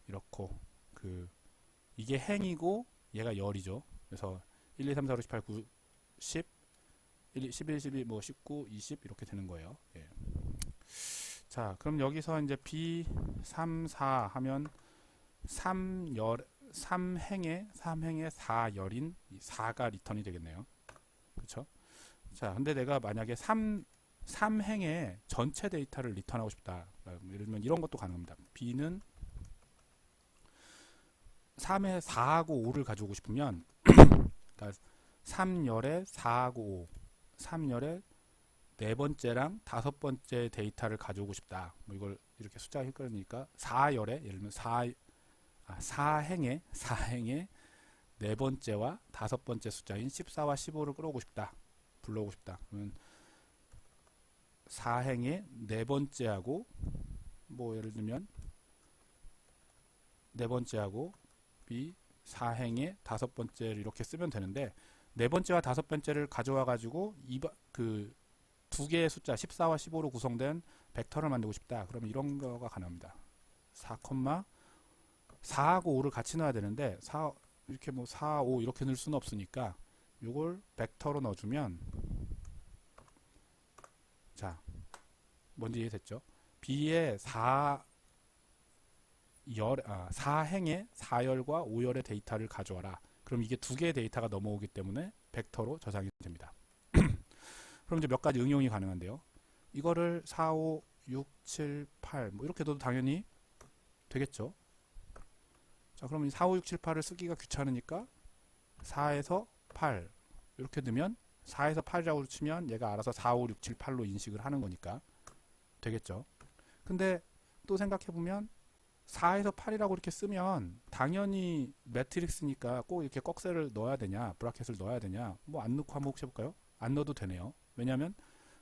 이렇고, 이게 행이고 얘가 열이죠. 그래서 1, 2, 3, 4, 5, 6, 8, 9, 10, 11, 12, 뭐 19, 20 이렇게 되는 거예요. 예. 자, 그럼 여기서 이제 B 3, 4 하면 3행에 4열인 4가 리턴이 되겠네요. 그렇죠? 자, 근데 내가 만약에 3행에 전체 데이터를 리턴하고 싶다. 예를 들면 이런 것도 가능합니다. B는 3에 4하고 5를 가져오고 싶으면 그러니까 3열에 4하고 5, 3열에 네 번째랑 다섯 번째 데이터를 가져오고 싶다. 뭐 이걸 이렇게 숫자가 헷갈리니까 4열에 예를 들면 4행에 네 번째와 다섯 번째 숫자인 14와 15를 끌어오고 싶다. 불러오고 싶다. 그러면 4행에 네 번째하고 뭐 예를 들면 네 번째하고 B 4행에 다섯 번째를 이렇게 쓰면 되는데, 네 번째와 다섯 번째를 가져와 가지고 두 개의 숫자 14와 15로 구성된 벡터를 만들고 싶다. 그러면 이런 거가 가능합니다. 4,4하고 5를 같이 넣어야 되는데 이렇게 뭐 4, 5 이렇게 넣을 수는 없으니까 이걸 벡터로 넣어주면, 자, 뭔지 이해됐죠? B의 4행의 4열과 5열의 데이터를 가져와라. 그럼 이게 두 개의 데이터가 넘어오기 때문에 벡터로 저장이 됩니다. 그럼 이제 몇 가지 응용이 가능한데요. 이거를 4, 5, 6, 7, 8 뭐 이렇게 넣어도 당연히 되겠죠. 자, 그러면 4, 5, 6, 7, 8을 쓰기가 귀찮으니까 4에서 8 이렇게 넣으면 4에서 8이라고 치면 얘가 알아서 4, 5, 6, 7, 8로 인식을 하는 거니까 되겠죠. 근데 또 생각해보면 4에서 8이라고 이렇게 쓰면 당연히 매트릭스니까 꼭 이렇게 꺽쇠를 넣어야 되냐, 브라켓을 넣어야 되냐, 뭐 안 넣고 한번 혹시 해볼까요? 안 넣어도 되네요. 왜냐하면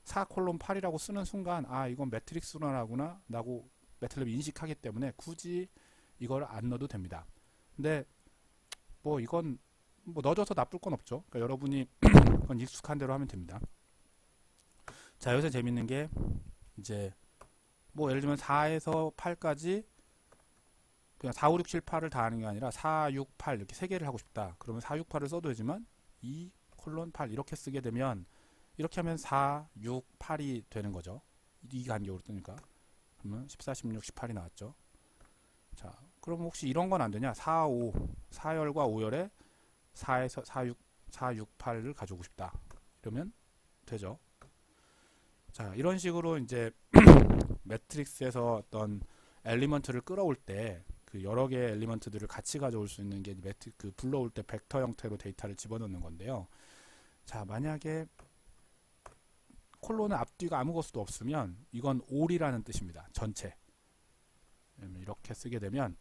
4:8이라고 쓰는 순간 이건 매트릭스구나 라고 매틀랩이 인식하기 때문에 굳이 이걸 안 넣어도 됩니다. 근데 뭐 이건 뭐 넣어줘서 나쁠 건 없죠. 그러니까 여러분이 그건 익숙한 대로 하면 됩니다. 자, 여기서 재밌는 게 이제 뭐 예를 들면 4에서 8까지 그냥 4, 5, 6, 7, 8을 다 하는 게 아니라 4, 6, 8 이렇게 세 개를 하고 싶다. 그러면 4, 6, 8을 써도 되지만 2:8 이렇게 쓰게 되면 이렇게 하면 4, 6, 8이 되는 거죠. 이 간격으로 뜨니까. 그러면 14, 16, 18이 나왔죠. 자, 그럼 혹시 이런 건 안 되냐? 4, 5, 4열과 5열에 4에서 4, 6, 8을 가져오고 싶다. 이러면 되죠. 자, 이런 식으로 이제 매트릭스에서 어떤 엘리먼트를 끌어올 때 그 여러 개의 엘리먼트들을 같이 가져올 수 있는 게 불러올 때 벡터 형태로 데이터를 집어넣는 건데요. 자, 만약에 콜론은 앞뒤가 아무것도 없으면 이건 all이라는 뜻입니다. 전체. 이렇게 쓰게 되면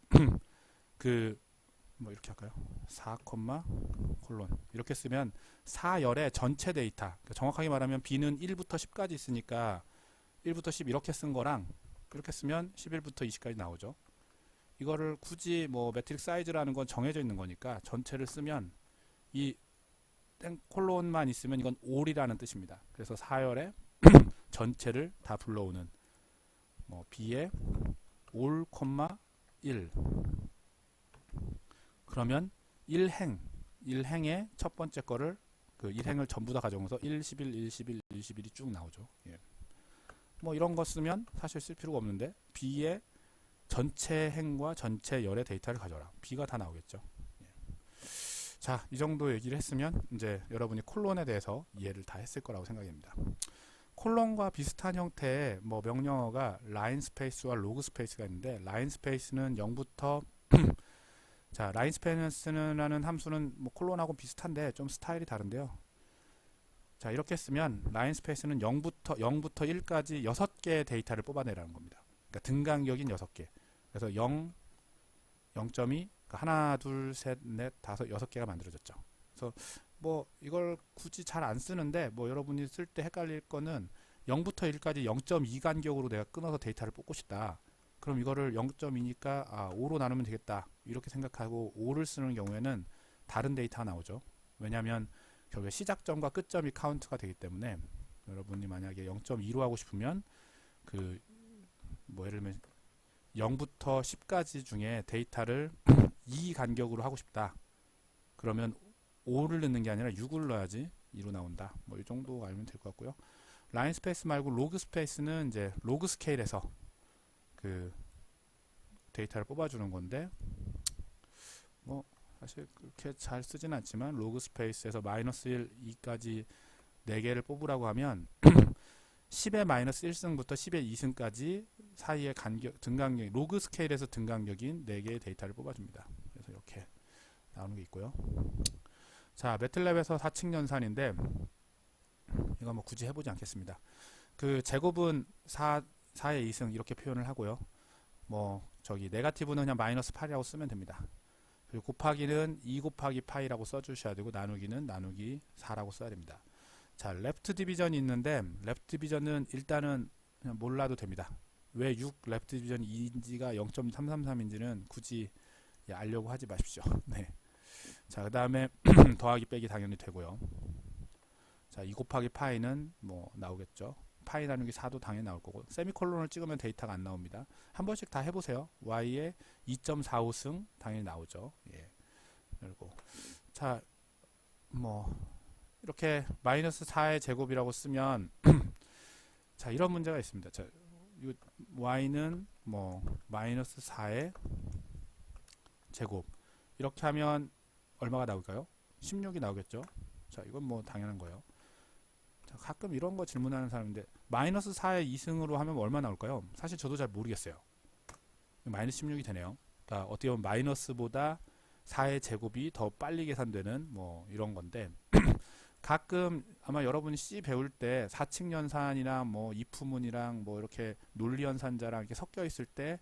뭐 이렇게 할까요? 4, 콜론 이렇게 쓰면 4열의 전체 데이터, 그러니까 정확하게 말하면 B는 1부터 10까지 있으니까 1부터 10 이렇게 쓴 거랑 이렇게 쓰면 11부터 20까지 나오죠. 이거를 굳이 뭐 매트릭스 사이즈라는 건 정해져 있는 거니까 전체를 쓰면 이 콜론만 있으면 이건 all이라는 뜻입니다. 그래서 4열의 전체를 다 불러오는 뭐 B의 all, 1 그러면 1행의 첫 번째 거를 1행을 전부 다 가져오면서 1, 11, 1, 11, 1, 11이 쭉 나오죠. 예. 뭐 이런 거 쓰면 사실 쓸 필요가 없는데 B의 전체 행과 전체 열의 데이터를 가져라. B가 다 나오겠죠. 예. 자, 이 정도 얘기를 했으면 이제 여러분이 콜론에 대해서 이해를 다 했을 거라고 생각됩니다. 콜론과 비슷한 형태의 뭐 명령어가 라인 스페이스와 로그 스페이스가 있는데, 라인 스페이스는 0부터 자, 라인 스페이스라는 함수는 뭐 콜론하고 비슷한데 좀 스타일이 다른데요. 자, 이렇게 쓰면 라인 스페이스는 0부터 1까지 6개의 데이터를 뽑아내라는 겁니다. 그러니까 등간격인 6개. 그래서 0, 0.2, 그러니까 하나, 둘, 셋, 넷, 다섯, 6개가 만들어졌죠. 그래서 뭐 이걸 굳이 잘 안 쓰는데, 뭐 여러분이 쓸 때 헷갈릴 거는 0부터 1까지 0.2 간격으로 내가 끊어서 데이터를 뽑고 싶다. 그럼 이거를 0.2니까 5로 나누면 되겠다. 이렇게 생각하고 5를 쓰는 경우에는 다른 데이터가 나오죠. 왜냐하면 결국에 시작점과 끝점이 카운트가 되기 때문에, 여러분이 만약에 0.2로 하고 싶으면 그 뭐 예를 들면 0부터 10까지 중에 데이터를 2 간격으로 하고 싶다. 그러면 5를 넣는 게 아니라 6을 넣어야지 2로 나온다. 뭐 이 정도 알면 될 것 같고요. 라인 스페이스 말고 로그 스페이스는 이제 로그 스케일에서 그 데이터를 뽑아주는 건데, 뭐 사실 그렇게 잘 쓰진 않지만 로그 스페이스에서 마이너스 1, 2까지 4개를 뽑으라고 하면 10의 마이너스 1승부터 10의 2승까지 사이의 간격, 등간격, 로그 스케일에서 등간격인 4개의 데이터를 뽑아줍니다. 그래서 이렇게 나오는 게 있고요. 자, 매틀랩에서 4층 연산인데 이거 뭐 굳이 해보지 않겠습니다. 그 제곱은 4의 2승 이렇게 표현을 하고요. 뭐 저기 네가티브는 그냥 마이너스 8이라고 쓰면 됩니다. 그리고 곱하기는 2 곱하기 파이라고 써주셔야 되고, 나누기는 나누기 4라고 써야 됩니다. 자, 레프트 디비전이 있는데, 레프트 디비전은 일단은 그냥 몰라도 됩니다. 왜 6 레프트 디비전이 2인지가 0.333인지는 굳이 알려고 하지 마십시오. 네. 자, 그 다음에 더하기 빼기 당연히 되고요. 자, 2 곱하기 파이는 뭐 나오겠죠. 파이 나누기 4도 당연히 나올 거고, 세미콜론을 찍으면 데이터가 안 나옵니다. 한 번씩 다 해보세요. y의 2.45승 당연히 나오죠. 예. 그리고 자, 뭐 이렇게 마이너스 4의 제곱이라고 쓰면 자, 이런 문제가 있습니다. 자, 이 y는 뭐 마이너스 4의 제곱 이렇게 하면 얼마가 나올까요? 16이 나오겠죠. 자, 이건 뭐 당연한 거예요. 자, 가끔 이런 거 질문하는 사람인데, 마이너스 4의 2승으로 하면 얼마 나올까요? 사실 저도 잘 모르겠어요. 마이너스 16이 되네요. 그러니까 어떻게 보면 마이너스보다 4의 제곱이 더 빨리 계산되는 뭐 이런 건데, 가끔 아마 여러분이 C 배울 때 4층 연산이나 뭐 이프문이랑 뭐 이렇게 논리 연산자랑 이렇게 섞여 있을 때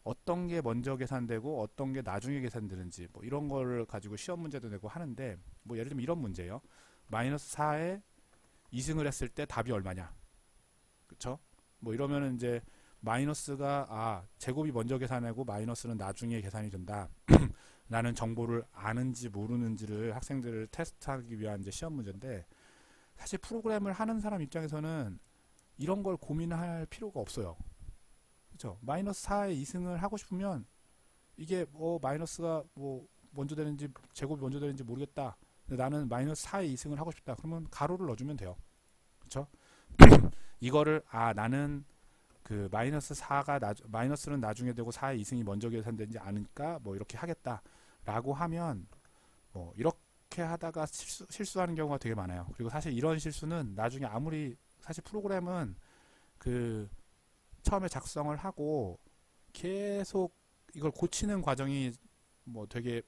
어떤 게 먼저 계산되고 어떤 게 나중에 계산되는지 뭐 이런 거를 가지고 시험 문제도 내고 하는데, 뭐 예를 들면 이런 문제예요. 마이너스 4에 2승을 했을 때 답이 얼마냐, 그쵸? 뭐 이러면은 이제 마이너스가 제곱이 먼저 계산하고 마이너스는 나중에 계산이 된다 라는 정보를 아는지 모르는지를 학생들을 테스트하기 위한 이제 시험 문제인데, 사실 프로그램을 하는 사람 입장에서는 이런 걸 고민할 필요가 없어요. 그렇죠? 마이너스 4의 2승을 하고 싶으면 이게 뭐 마이너스가 뭐 먼저 되는지 제곱이 먼저 되는지 모르겠다, 근데 나는 마이너스 4의 2승을 하고 싶다, 그러면 가로를 넣어주면 돼요. 그렇죠? 이거를 나는 그 마이너스 4가 마이너스는 나중에 되고 4의 2승이 먼저 계산되지 않으니까 뭐 이렇게 하겠다 라고 하면, 뭐 이렇게 하다가 실수하는 경우가 되게 많아요. 그리고 사실 이런 실수는 나중에 아무리, 사실 프로그램은 그 처음에 작성을 하고 계속 이걸 고치는 과정이 뭐 되게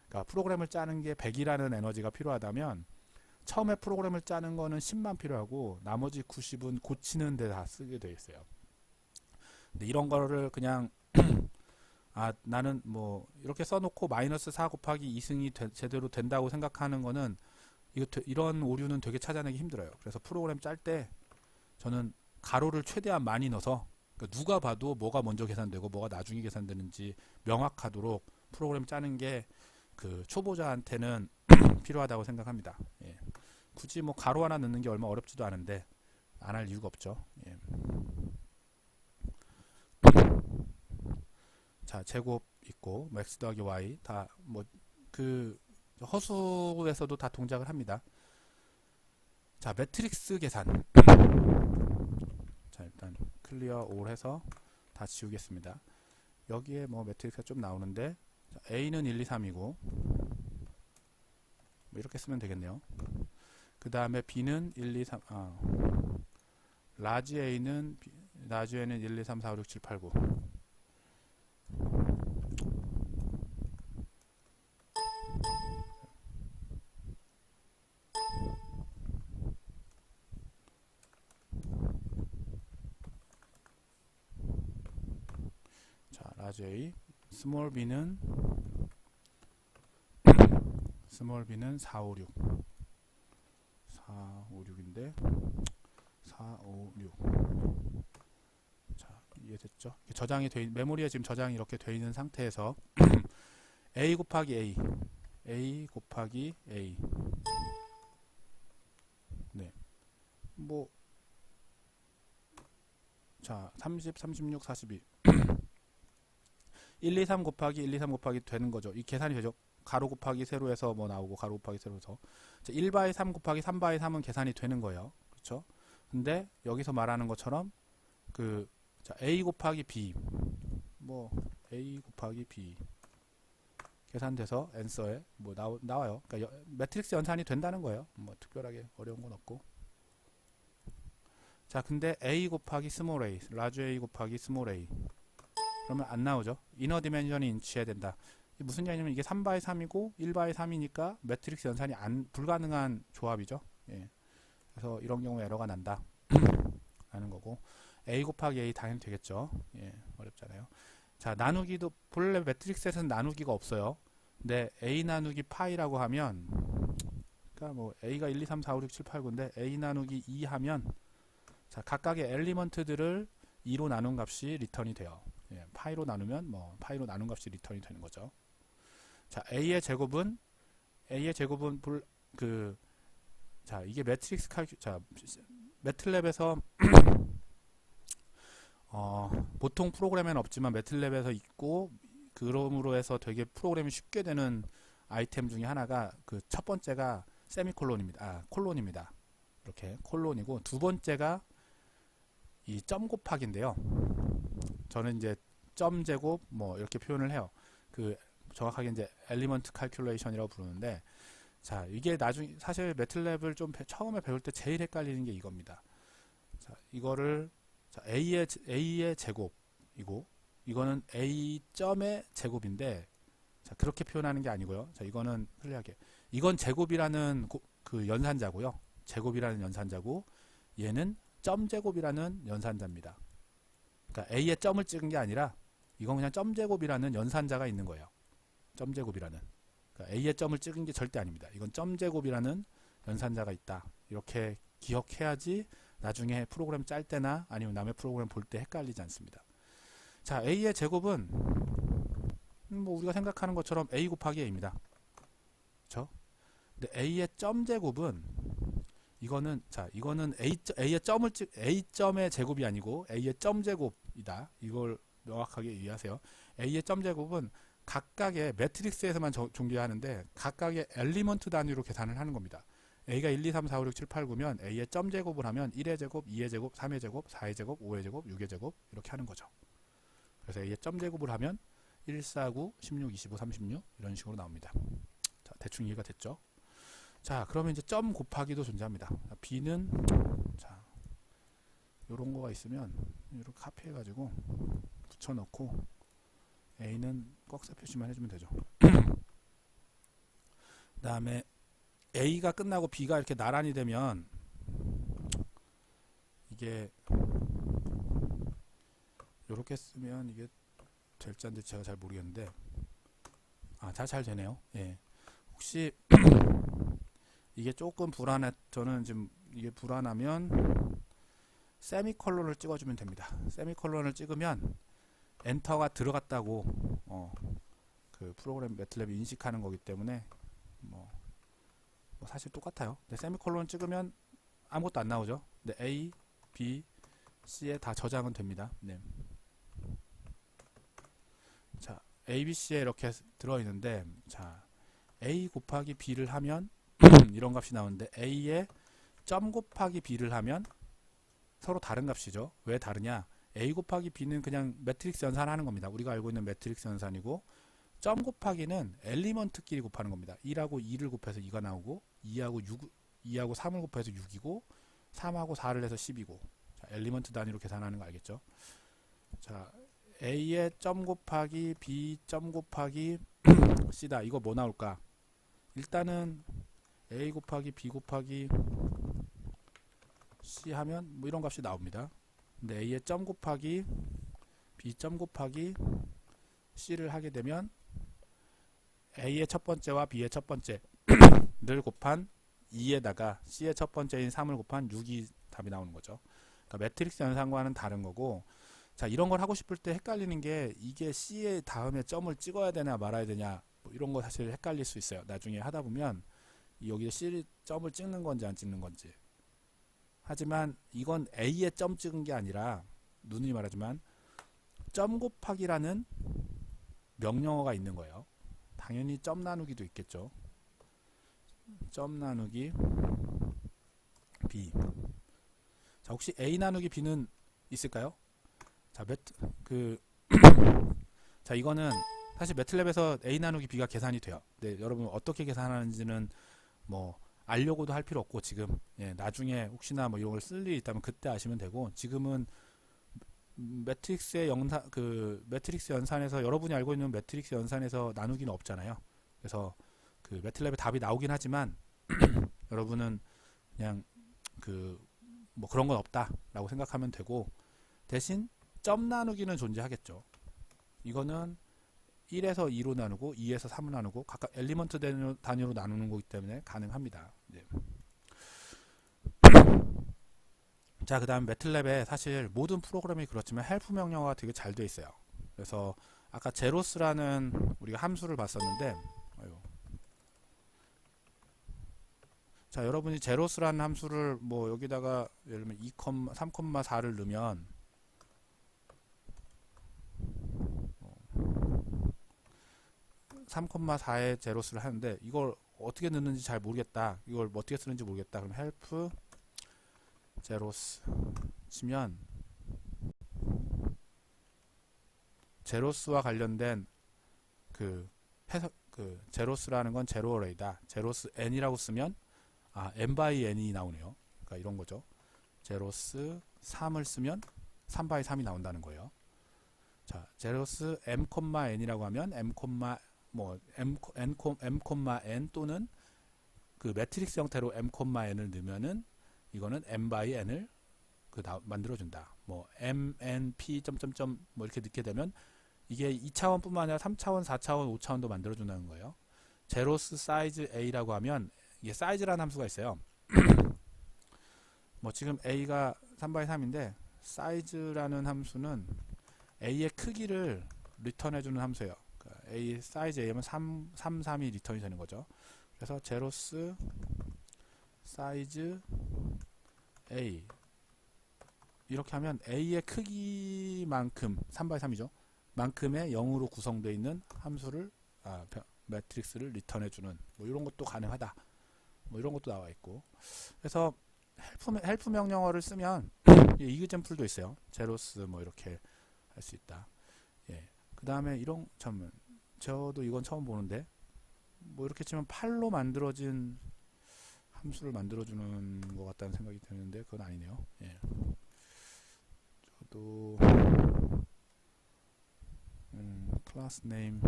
그러니까 프로그램을 짜는 게 100이라는 에너지가 필요하다면, 처음에 프로그램을 짜는 거는 10만 필요하고 나머지 90은 고치는 데 다 쓰게 돼 있어요. 근데 이런 거를 그냥 나는 뭐 이렇게 써놓고 마이너스 4 곱하기 2승이 제대로 된다고 생각하는 거는, 이런 오류는 되게 찾아내기 힘들어요. 그래서 프로그램 짤 때 저는 가로를 최대한 많이 넣어서, 그러니까 누가 봐도 뭐가 먼저 계산되고 뭐가 나중에 계산되는지 명확하도록 프로그램 짜는 게 그 초보자한테는 필요하다고 생각합니다. 예. 굳이 뭐 가로 하나 넣는 게 얼마 어렵지도 않은데 안 할 이유가 없죠. 예. 자, 제곱 있고 x 더하기 y 다 뭐 그 허수에서도 다 동작을 합니다. 자, 매트릭스 계산. 자, 일단 클리어 올 해서 다 지우겠습니다. 여기에 뭐 매트릭스가 좀 나오는데 자, A는 1, 2, 3이고 뭐 이렇게 쓰면 되겠네요. 그 다음에 B는 1, 2, 3 라지 A는 라지 A는 1, 2, 3, 4, 5, 6, 7, 8, 9 자, 라지 A 스몰 B는 4, 5, 6 4, 5, 6인데 4, 5, 6 자, 이해됐죠? 저장이 메모리에 지금 저장이 이렇게 되어 있는 상태에서 A 곱하기 A 곱하기 A 네. 뭐 자, 30, 36, 42 1, 2, 3 곱하기 1, 2, 3 곱하기 되는 거죠. 이 계산이 되죠. 가로 곱하기 세로에서 뭐 나오고 가로 곱하기 세로에서 1바이 3 곱하기 3바이 3은 계산이 되는 거예요. 그렇죠? 근데 여기서 말하는 것처럼 그 자, A 곱하기 B 뭐 A 곱하기 B 계산돼서 앤서에 뭐 나와요. 그러니까 매트릭스 연산이 된다는 거예요. 뭐 특별하게 어려운 건 없고. 자, 근데 A 곱하기 스몰 a, 라지 A 곱하기 스몰 a 그러면 안 나오죠. 이너 디멘션이 인치해야 된다. 무슨 얘기냐면 이게 3바이 3이고 1바이 3이니까 매트릭스 연산이 불가능한 조합이죠. 예. 그래서 이런 경우에 에러가 난다 라는 거고, A 곱하기 A 당연히 되겠죠. 예, 어렵잖아요. 자, 나누기도 본래 매트릭스에서는 나누기가 없어요. 근데 A 나누기 파이라고 하면, 그러니까 뭐 A가 1, 2, 3, 4, 5, 6, 7, 8, 9인데 A 나누기 2 하면, 자, 각각의 엘리먼트들을 2로 나눈 값이 리턴이 돼요. 예, 파이로 나누면 뭐 파이로 나눈 값이 리턴이 되는 거죠. 자, A의 제곱은 자, 이게 매트릭스 자, 매틀랩에서 보통 프로그램에는 없지만 매틀랩에서 있고, 그럼으로 해서 되게 프로그램이 쉽게 되는 아이템 중에 하나가 그 첫 번째가 세미콜론입니다. 콜론입니다. 이렇게 콜론이고, 두 번째가 이 점 곱하기인데요. 저는 이제 점 제곱 뭐 이렇게 표현을 해요. 그 정확하게 이제 엘리먼트 칼큘레이션이라고 부르는데, 자, 이게 나중에 사실 매틀랩을 좀 처음에 배울 때 제일 헷갈리는 게 이겁니다. 자, 이거를 자, A의 제곱이고, 이거는 A 점의 제곱인데, 자, 그렇게 표현하는 게 아니고요. 자, 이거는 편리하게 이건 제곱이라는 그 연산자고요. 제곱이라는 연산자고, 얘는 점 제곱이라는 연산자입니다. 그러니까 A의 점을 찍은 게 아니라 이건 그냥 점 제곱이라는 연산자가 있는 거예요. 점 제곱이라는. 그러니까 A의 점을 찍은 게 절대 아닙니다. 이건 점 제곱이라는 연산자가 있다. 이렇게 기억해야지 나중에 프로그램 짤 때나 아니면 남의 프로그램 볼 때 헷갈리지 않습니다. 자, A의 제곱은 뭐 우리가 생각하는 것처럼 A 곱하기 A입니다. 그렇죠? 근데 A의 점 제곱은 이거는 A의 A점의 제곱이 아니고 A의 점 제곱이다. 이걸 명확하게 이해하세요. A의 점 제곱은 각각의 매트릭스에서만 존재하는데 각각의 엘리먼트 단위로 계산을 하는 겁니다. A가 1, 2, 3, 4, 5, 6, 7, 8, 9면 A의 점 제곱을 하면 1의 제곱, 2의 제곱, 3의 제곱, 4의 제곱, 5의 제곱, 6의 제곱 이렇게 하는 거죠. 그래서 A의 점 제곱을 하면 1, 4, 9, 16, 25, 36 이런 식으로 나옵니다. 자, 대충 이해가 됐죠? 자, 그러면 이제 점 곱하기도 존재합니다. B는 자, 요런 거가 있으면 이렇게 카피해가지고 붙여넣고 A는 꺽쇠 표시만 해주면 되죠. 그 다음에 A가 끝나고 B가 이렇게 나란히 되면 이게 이렇게 쓰면 이게 될지 안 될지 제가 잘 모르겠는데, 잘 되네요. 예. 혹시 이게 조금 저는 지금 이게 불안하면 세미콜론을 찍어주면 됩니다. 세미콜론을 찍으면 엔터가 들어갔다고 그 프로그램 매틀랩이 인식하는 거기 때문에 뭐 사실 똑같아요. 근데 세미콜론 찍으면 아무것도 안 나오죠. 근데 A, B, C에 다 저장은 됩니다. 네. 자, A, B, C에 이렇게 들어있는데, 자, A 곱하기 B를 하면 이런 값이 나오는데, A에 점 곱하기 B를 하면 서로 다른 값이죠. 왜 다르냐? a 곱하기 b는 그냥 매트릭스 연산하는 겁니다. 우리가 알고 있는 매트릭스 연산이고, 점 곱하기는 엘리먼트끼리 곱하는 겁니다. 1하고 2를 곱해서 2가 나오고, 2하고 3을 곱해서 6이고, 3하고 4를 해서 10이고, 자, 엘리먼트 단위로 계산하는 거 알겠죠? 자, a의 점 곱하기 b 점 곱하기 c다. 이거 뭐 나올까? 일단은 a 곱하기 b 곱하기 c 하면 뭐 이런 값이 나옵니다. 근데 a의 점 곱하기 b 점 곱하기 c를 하게 되면 a의 첫 번째와 b의 첫 번째를 곱한 2에다가 c의 첫 번째인 3을 곱한 6이 답이 나오는 거죠. 그러니까 매트릭스 연산과는 다른 거고, 자, 이런 걸 하고 싶을 때 헷갈리는 게 이게 c의 다음에 점을 찍어야 되냐 말아야 되냐, 뭐 이런 거 사실 헷갈릴 수 있어요. 나중에 하다 보면 여기에 c 점을 찍는 건지 안 찍는 건지. 하지만 이건 a에 점 찍은 게 아니라, 누누이 말하지만 점 곱하기라는 명령어가 있는 거예요. 당연히 점 나누기도 있겠죠. 점 나누기 b. 자, 혹시 a 나누기 b는 있을까요? 자, 자, 이거는 사실 매틀랩에서 a 나누기 b가 계산이 돼요. 근데 여러분 어떻게 계산하는지는 뭐 알려고도 할 필요 없고, 지금 나중에 혹시나 뭐 이런 걸 쓸 일이 있다면 그때 아시면 되고, 지금은 매트릭스의 매트릭스 연산에서, 여러분이 알고 있는 매트릭스 연산에서 나누기는 없잖아요. 그래서 그 매틀랩에 답이 나오긴 하지만 여러분은 그냥 뭐 그런 건 없다라고 생각하면 되고, 대신 점 나누기는 존재하겠죠. 이거는 1에서 2로 나누고 2에서 3로 나누고 각각 엘리먼트 단위로 나누는 거기 때문에 가능합니다. 네. 자, 그 다음 매틀랩에 사실 모든 프로그램이 그렇지만 헬프 명령어가 되게 잘 되어 있어요. 그래서 아까 제로스라는 우리가 함수를 봤었는데, 자, 여러분이 제로스라는 함수를 뭐 여기다가 예를 들면 3,4를 넣으면 3,4의 제로스를 하는데, 이걸 어떻게 넣는지 잘 모르겠다, 이걸 어떻게 쓰는지 모르겠다, 그럼 헬프 제로스 치면 제로스와 관련된 제로스라는 건 제로 어레이다. 제로스 n이라고 쓰면 n by n이 나오네요. 그러니까 이런 거죠. 제로스 3을 쓰면 3 by 3이 나온다는 거예요. 자, 제로스 m, n이라고 하면 m, n 또는 그 매트릭스 형태로 m, n을 넣으면은 이거는 m by n을 만들어준다. 뭐 m, n, p 점점점 뭐 이렇게 넣게 되면 이게 2차원뿐만 아니라 3차원, 4차원, 5차원도 만들어준다는 거예요. 제로스 사이즈 a라고 하면 이게 사이즈라는 함수가 있어요. 뭐 지금 a가 3 by 3인데 사이즈라는 함수는 a의 크기를 리턴해주는 함수예요. 그러니까 a 사이즈 a면 3이 리턴이 되는 거죠. 그래서 제로스 사이즈 a 이렇게 하면 a의 크기만큼 3 by 3이죠. 만큼의 0으로 구성되어 있는 함수를 매트릭스를 리턴해주는 뭐 이런 것도 가능하다. 뭐 이런 것도 나와 있고. 그래서 헬프 명령어를 쓰면 이그젠플도 있어요. 제로스 뭐 이렇게 할 수 있다. 예. 그 다음에 이런 저도 이건 처음 보는데, 뭐 이렇게 치면 8로 만들어진 함수를 만들어주는 것 같다는 생각이 드는데 그건 아니네요. 예. 저도 클래스 네임.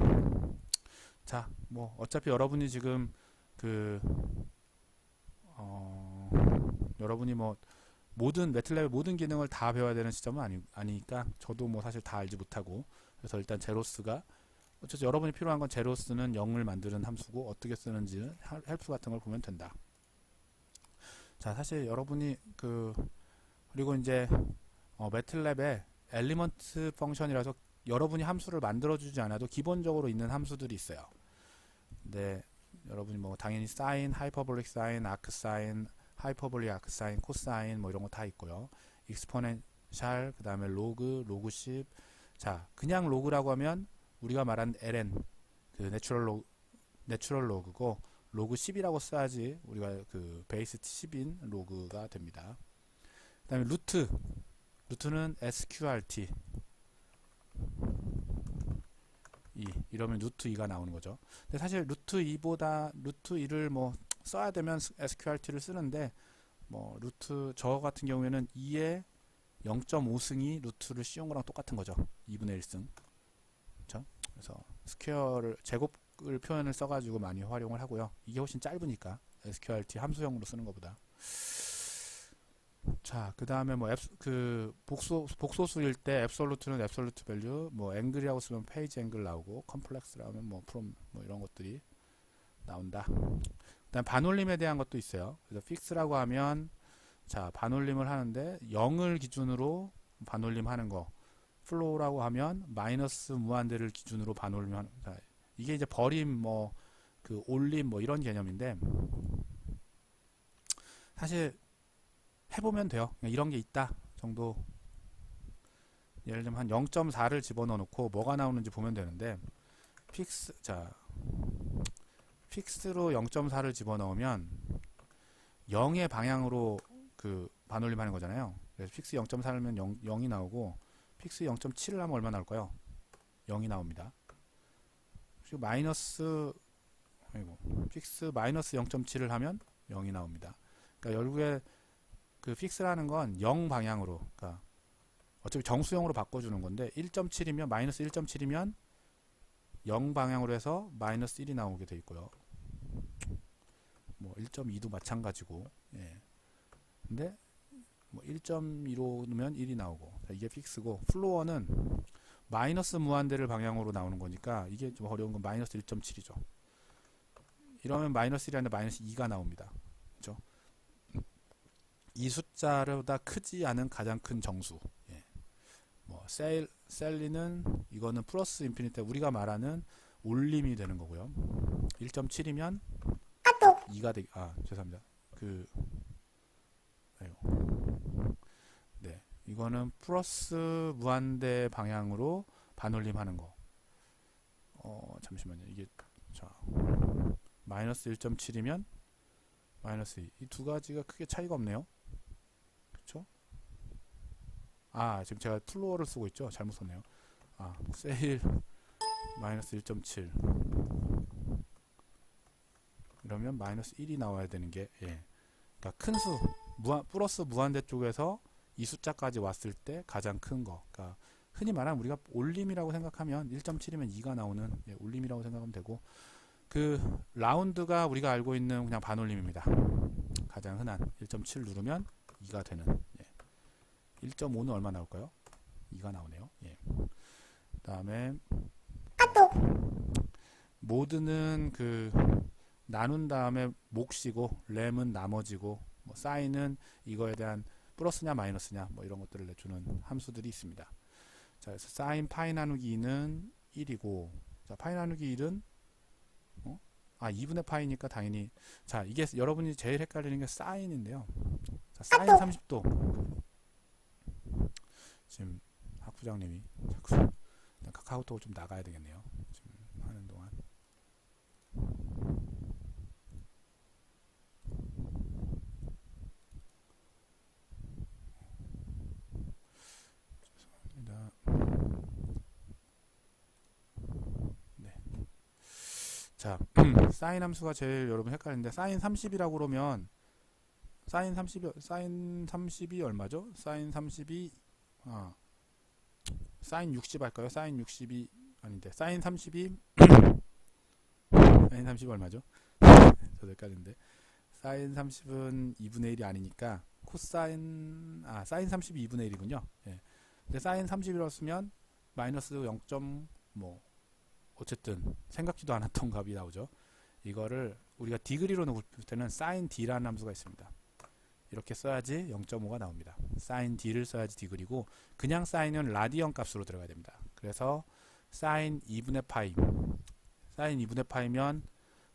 자, 뭐 어차피 여러분이 지금 여러분이 뭐 매틀랩의 모든 기능을 다 배워야 되는 시점은 아니니까 저도 뭐 사실 다 알지 못하고, 그래서 일단 제로스가 어쨌든 여러분이 필요한 건 제로스는 0을 만드는 함수고 어떻게 쓰는지는 헬프 같은 걸 보면 된다. 자, 사실 여러분이 그리고 이제 매틀랩에 엘리먼트 펑션이라서 여러분이 함수를 만들어주지 않아도 기본적으로 있는 함수들이 있어요. 근데 여러분이 뭐 당연히 사인, 하이퍼볼릭 사인, 아크 사인, 하이퍼볼릭 아크 사인, 코사인 뭐 이런 거 다 있고요. 익스포넨셜, 그 다음에 로그, 로그10. 자, 그냥 로그라고 하면 우리가 말한 ln, 내추럴 로그고, 로그 10이라고 써야지 우리가 베이스 10인 로그가 됩니다. 그 다음에 루트, 루트는 sqrt 이러면 루트 2가 나오는 거죠. 근데 사실 루트 2보다 루트 2를 뭐 써야 되면 sqrt를 쓰는데 뭐 루트 저 같은 경우에는 2의 0.5승이 루트를 씌운 거랑 똑같은 거죠. 2분의 1승. 그렇죠? 그래서 스퀘어를 제곱을 표현을 써가지고 많이 활용을 하고요. 이게 훨씬 짧으니까 sqrt 함수형으로 쓰는 것보다. 자, 그 다음에 뭐 복소수일 때 앱솔루트는 앱솔루트 밸류, 뭐 앵글이라고 쓰면 페이지 앵글 나오고, 컴플렉스라면 뭐 프롬 뭐 이런 것들이 나온다. 그다음 반올림에 대한 것도 있어요. 그래서 픽스라고 하면 자, 반올림을 하는데 0을 기준으로 반올림 하는 거. 플로우라고 하면 마이너스 무한대를 기준으로 반올림 하는 거. 이게 이제 버림 뭐 그 올림 뭐 이런 개념인데 사실 해보면 돼요. 그냥 이런 게 있다 정도. 예를 들면 한 0.4를 집어넣어 놓고 뭐가 나오는지 보면 되는데 픽스로 0.4를 집어넣으면 0의 방향으로 그 반올림 하는 거잖아요. 그래서 픽스 0.4면 0이 나오고 픽스 0.7을 하면 얼마 나올까요? 0이 나옵니다. 그리고 픽스 마이너스 0.7을 하면 0이 나옵니다. 그러니까 결국에 그 픽스라는 건 0 방향으로, 그러니까 어차피 정수형으로 바꿔주는 건데 1.7이면 마이너스 1.7이면 0 방향으로 해서 마이너스 1이 나오게 돼 있고요. 뭐 1.2도 마찬가지고, 예. 근데 뭐 1.2로 넣으면 1이 나오고, 이게 픽스고, 플로어는 마이너스 무한대를 방향으로 나오는 거니까 이게 좀 어려운 건 마이너스 1.7이죠. 이러면 마이너스 1이 아니라 마이너스 2가 나옵니다. 그렇죠? 이 숫자보다 크지 않은 가장 큰 정수. 예. 뭐 셀리는 이거는 플러스 인피니트 우리가 말하는 올림이 되는 거고요. 1.7이면 2가 되기 죄송합니다. 네, 이거는 플러스 무한대 방향으로 반올림하는 거. 잠시만요. 이게 자 마이너스 1.7이면 마이너스 2. 이 두 가지가 크게 차이가 없네요. 그렇죠? 지금 제가 플로어를 쓰고 있죠. 잘못 썼네요. 세일 마이너스 1.7 이러면 마이너스 1이 나와야 되는 게, 예. 그러니까 큰 수, 플러스 무한대 쪽에서 이 숫자까지 왔을 때 가장 큰 거. 그러니까 흔히 말하는 우리가 올림이라고 생각하면 1.7이면 2가 나오는, 예, 올림이라고 생각하면 되고, 그 라운드가 우리가 알고 있는 그냥 반올림입니다. 가장 흔한 1.7 누르면 2가 되는. 예. 1.5는 얼마 나올까요? 2가 나오네요. 예. 그다음에 모드는 그 나눈 다음에 몫이고, 램은 나머지고, 뭐 사인은 이거에 대한 플러스냐 마이너스냐 뭐 이런 것들을 내주는 함수들이 있습니다. 자, 그래서 사인 파이 나누기 2는 1이고, 자, 파이 나누기 1은 2분의 파이니까 당연히, 자, 이게 여러분이 제일 헷갈리는 게 사인인데요. 자, 사인 30도. 지금 학부장님이 자꾸 카카오톡을 좀 나가야 되겠네요. 지금 하는 동안. 죄송합니다. 네. 자, 사인 함수가 제일 여러분 헷갈리는데, 사인 30이라고 그러면 사인 30이 얼마죠? 사인 30이 사인 60 할까요? 사인 60이 아닌데, 사인 30이 사인 30이 얼마죠? 저도 헷갈리는데, 사인 30은 2분의 1이 아니니까 코사인 사인 30이 2분의 1이군요. 예. 근데 사인 30이라고 쓰면 마이너스 0. 뭐 어쨌든 생각지도 않았던 값이 나오죠. 이거를 우리가 디그리로 넣을 때는 사인 d라는 함수가 있습니다. 이렇게 써야지 0.5가 나옵니다. 사인 d를 써야지 디그리고, 그냥 사인은 라디언 값으로 들어가야 됩니다. 그래서 사인 2분의 파이, 사인 2분의 파이면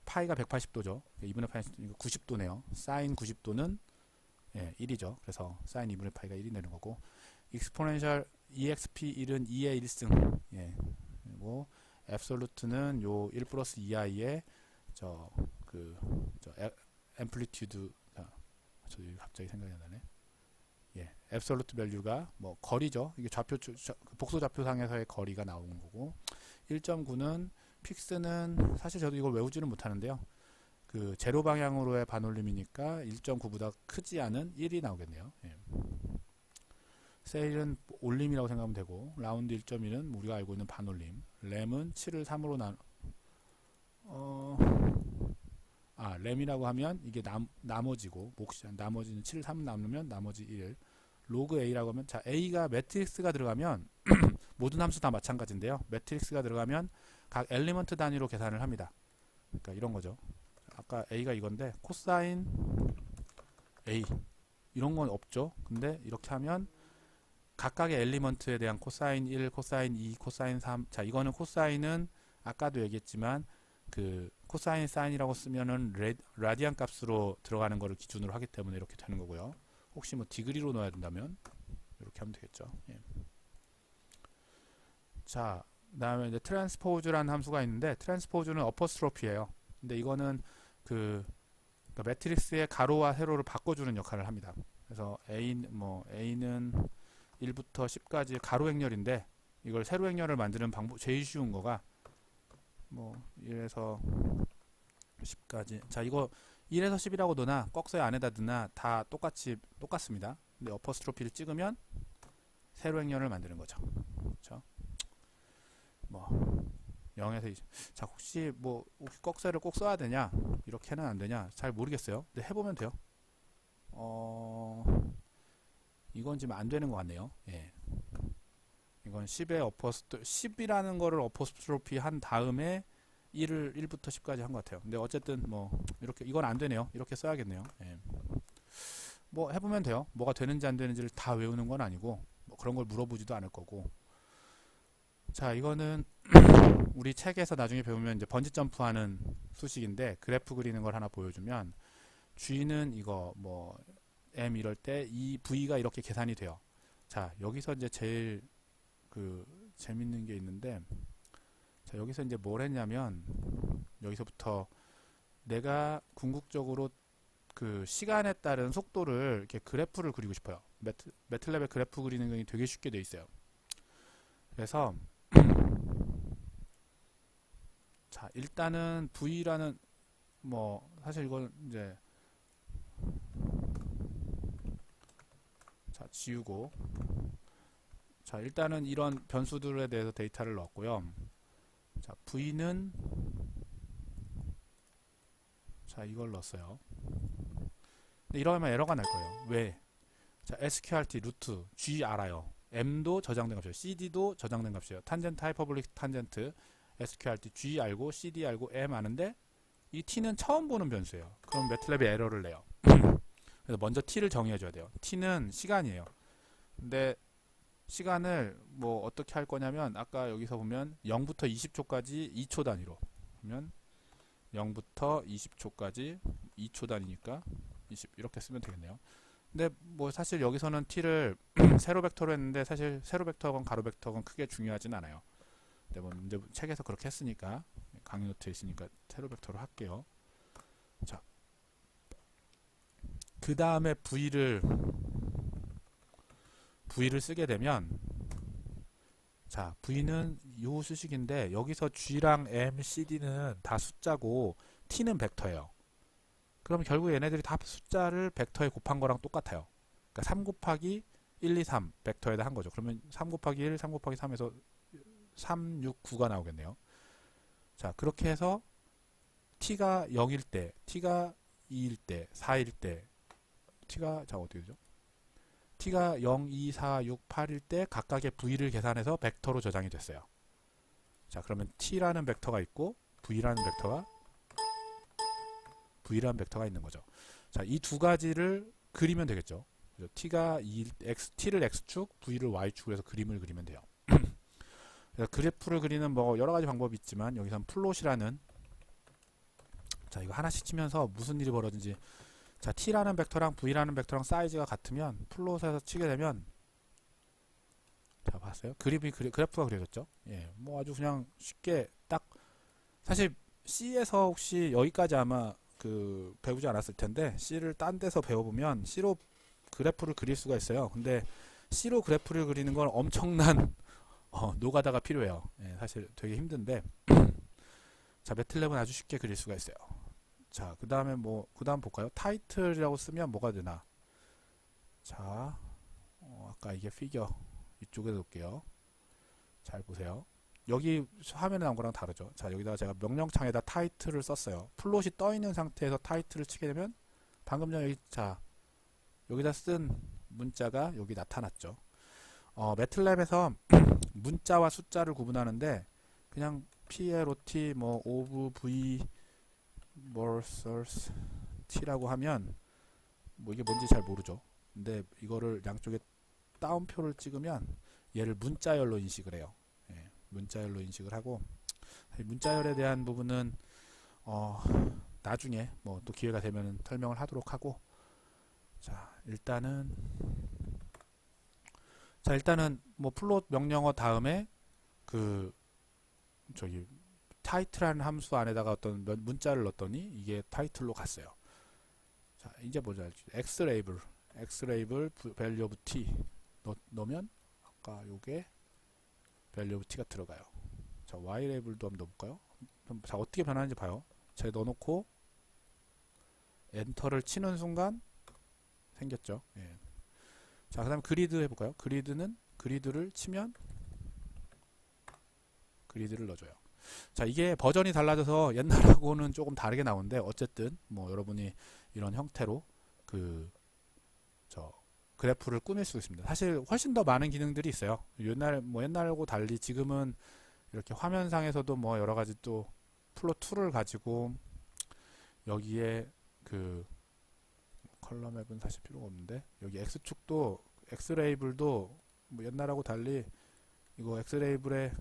파이가 180도죠. 2분의 파이 90도네요. 사인 90도는 1이죠. 그래서 사인 2분의 파이가 1이 되는 거고, 익스포넨셜 exp1은 2의 1승, 그리고 앱솔루트는 요 1 플러스 2i의 앰플리튜드, 저 갑자기 생각이 안 나네. 앱솔루트 밸류가 뭐 거리죠. 이게 복수 좌표상에서의 거리가 나오는 거고, 1.9는 픽스는 사실 저도 이걸 외우지는 못하는데요. 그 제로 방향으로의 반올림이니까 1.9보다 크지 않은 1이 나오겠네요. 예. 세일은 올림이라고 생각하면 되고, 라운드 1.1은 우리가 알고 있는 반올림, 램은 7을 3으로 램이라고 하면 이게 나머지고, 나머지는 7, 3 남으면 나머지 1. 로그 A라고 하면, 자, A가 매트릭스가 들어가면 모든 함수 다 마찬가지인데요. 매트릭스가 들어가면 각 엘리먼트 단위로 계산을 합니다. 그러니까 이런 거죠. 아까 A가 이건데 코사인 A 이런 건 없죠. 근데 이렇게 하면 각각의 엘리먼트에 대한 코사인 1, 코사인 2, 코사인 3. 자, 이거는 코사인은 아까도 얘기했지만 그 코사인 사인이라고 쓰면은 라디안 값으로 들어가는 거를 기준으로 하기 때문에 이렇게 되는 거고요. 혹시 뭐 디그리로 넣어야 된다면 이렇게 하면 되겠죠. 예. 자, 그다음에 이제 트랜스포즈라는 함수가 있는데, 트랜스포즈는 어퍼스트로피예요. 근데 이거는 그러니까 매트릭스의 가로와 세로를 바꿔주는 역할을 합니다. 그래서 A는 1부터 10까지 가로 행렬인데, 이걸 세로 행렬을 만드는 방법 제일 쉬운 거가 뭐 1에서 10까지. 자, 이거 1에서 10이라고 넣으나 꺽쇠 안에다 넣으나 다 똑같습니다. 근데 어퍼스트로피를 찍으면 세로 행렬을 만드는 거죠. 그렇죠? 뭐 0에서 20. 자, 혹시 꺽쇠를 꼭 써야 되냐? 이렇게는 안 되냐? 잘 모르겠어요. 근데 해보면 돼요. 이건 지금 안 되는 것 같네요. 예. 이건 10이라는 거를 어퍼스트로피 한 다음에 1부터 10까지 한 것 같아요. 근데 어쨌든 뭐 이렇게 이건 안 되네요. 이렇게 써야겠네요. 예. 뭐 해보면 돼요. 뭐가 되는지 안 되는지를 다 외우는 건 아니고, 뭐 그런 걸 물어보지도 않을 거고. 자, 이거는 우리 책에서 나중에 배우면 이제 번지 점프하는 수식인데, 그래프 그리는 걸 하나 보여주면 G는 이거 뭐 M 이럴 때 이 V가 이렇게 계산이 돼요. 자, 여기서 이제 제일 그 재밌는 게 있는데, 자, 여기서 이제 뭘 했냐면, 여기서부터 내가 궁극적으로 그 시간에 따른 속도를 이렇게 그래프를 그리고 싶어요. 매틀랩에 그래프 그리는 게 되게 쉽게 돼 있어요. 그래서 자, 일단은 V라는 뭐 사실 이건 이제 자, 지우고, 자, 일단은 이런 변수들에 대해서 데이터를 넣었고요. 자, V는 자, 이걸 넣었어요. 근데 이러면 에러가 날 거예요. 왜? 자, sqrt 루트 G 알아요. M도 저장된 값이에요. CD도 저장된 값이에요. 탄젠트 하이퍼볼릭 탄젠트 sqrt G 알고 CD 알고 M 아는데 이 T는 처음 보는 변수예요. 그럼 매틀랩이 에러를 내요. 그래서 먼저 T를 정의해줘야 돼요. T는 시간이에요. 근데 시간을 뭐 어떻게 할 거냐면, 아까 여기서 보면 0부터 20초까지 2초 단위로 그러면 0부터 20초까지 2초 단위니까 20 이렇게 쓰면 되겠네요. 근데 뭐 사실 여기서는 T를 세로 벡터로 했는데, 사실 세로 벡터건 가로 벡터건 크게 중요하진 않아요. 근데 뭐 문제 책에서 그렇게 했으니까, 강의 노트에 있으니까 세로 벡터로 할게요. 자, 그 다음에 V를 쓰게 되면, 자, V는 요 수식인데, 여기서 G랑 M, CD는 다 숫자고 T는 벡터예요. 그럼 결국 얘네들이 다 숫자를 벡터에 곱한 거랑 똑같아요. 그러니까 3 곱하기 1, 2, 3 벡터에다 한 거죠. 그러면 3 곱하기 1, 3 곱하기 3에서 3, 6, 9가 나오겠네요. 자, 그렇게 해서 T가 0일 때, T가 2일 때, 4일 때, 자, 어떻게 되죠? T가 0, 2, 4, 6, 8일 때 각각의 V를 계산해서 벡터로 저장이 됐어요. 자, 그러면 T라는 벡터가 있고 V라는 벡터가 있는 거죠. 자, 이 두 가지를 그리면 되겠죠. 그래서 T를 X축, V를 Y축으로 해서 그림을 그리면 돼요. 그래서 그래프를 그리는 뭐 여러 가지 방법이 있지만, 여기서는 플롯이라는, 자, 이거 하나씩 치면서 무슨 일이 벌어진지. 자, T라는 벡터랑 V라는 벡터랑 사이즈가 같으면 플롯에서 치게 되면, 자, 봤어요? 그래프가 그려졌죠? 예, 뭐 아주 그냥 쉽게 딱, 사실 C에서 혹시 여기까지 아마 그 배우지 않았을 텐데, C를 딴 데서 배워보면 C로 그래프를 그릴 수가 있어요. 근데 C로 그래프를 그리는 건 엄청난 노가다가 필요해요. 예, 사실 되게 힘든데 자, 매틀랩은 아주 쉽게 그릴 수가 있어요. 자, 그 다음에 그 다음 볼까요? 타이틀이라고 쓰면 뭐가 되나? 자, 아까 이게 피겨 이쪽에 놓을게요. 잘 보세요. 여기 화면에 나온 거랑 다르죠. 자, 여기다가 제가 명령창에다 타이틀을 썼어요. 플롯이 떠 있는 상태에서 타이틀을 치게 되면 방금 전에 여기다 쓴 문자가 여기 나타났죠. 매틀랩에서 문자와 숫자를 구분하는데 그냥 PLOT of V vs T라고 하면 이게 뭔지 잘 모르죠. 근데 이거를 양쪽에 따옴표를 찍으면 얘를 문자열로 인식을 해요. 예, 문자열로 인식을 하고 문자열에 대한 부분은 나중에 또 기회가 되면 설명을 하도록 하고 일단은 플롯 명령어 다음에 저기 타이틀이라는 함수 안에다가 어떤 문자를 넣었더니 이게 타이틀로 갔어요. 자, 이제 보자. xlabel value of t 넣으면 아까 요게 value of t가 들어가요. 자, ylabel도 한번 넣어볼까요? 자, 어떻게 변하는지 봐요. 제가 넣어놓고 엔터를 치는 순간 생겼죠. 예. 자, 그 다음 그리드 해볼까요? 그리드를 치면 그리드를 넣어줘요. 자, 이게 버전이 달라져서 옛날하고는 조금 다르게 나오는데 어쨌든 여러분이 이런 형태로 그래프를 꾸밀 수 있습니다. 사실 훨씬 더 많은 기능들이 있어요. 옛날하고 달리 지금은 이렇게 화면상에서도 여러 가지 또 플롯 툴을 가지고 여기에 컬럼 앱은 사실 필요가 없는데 여기 X축도 X레이블도 옛날하고 달리 이거 X레이블에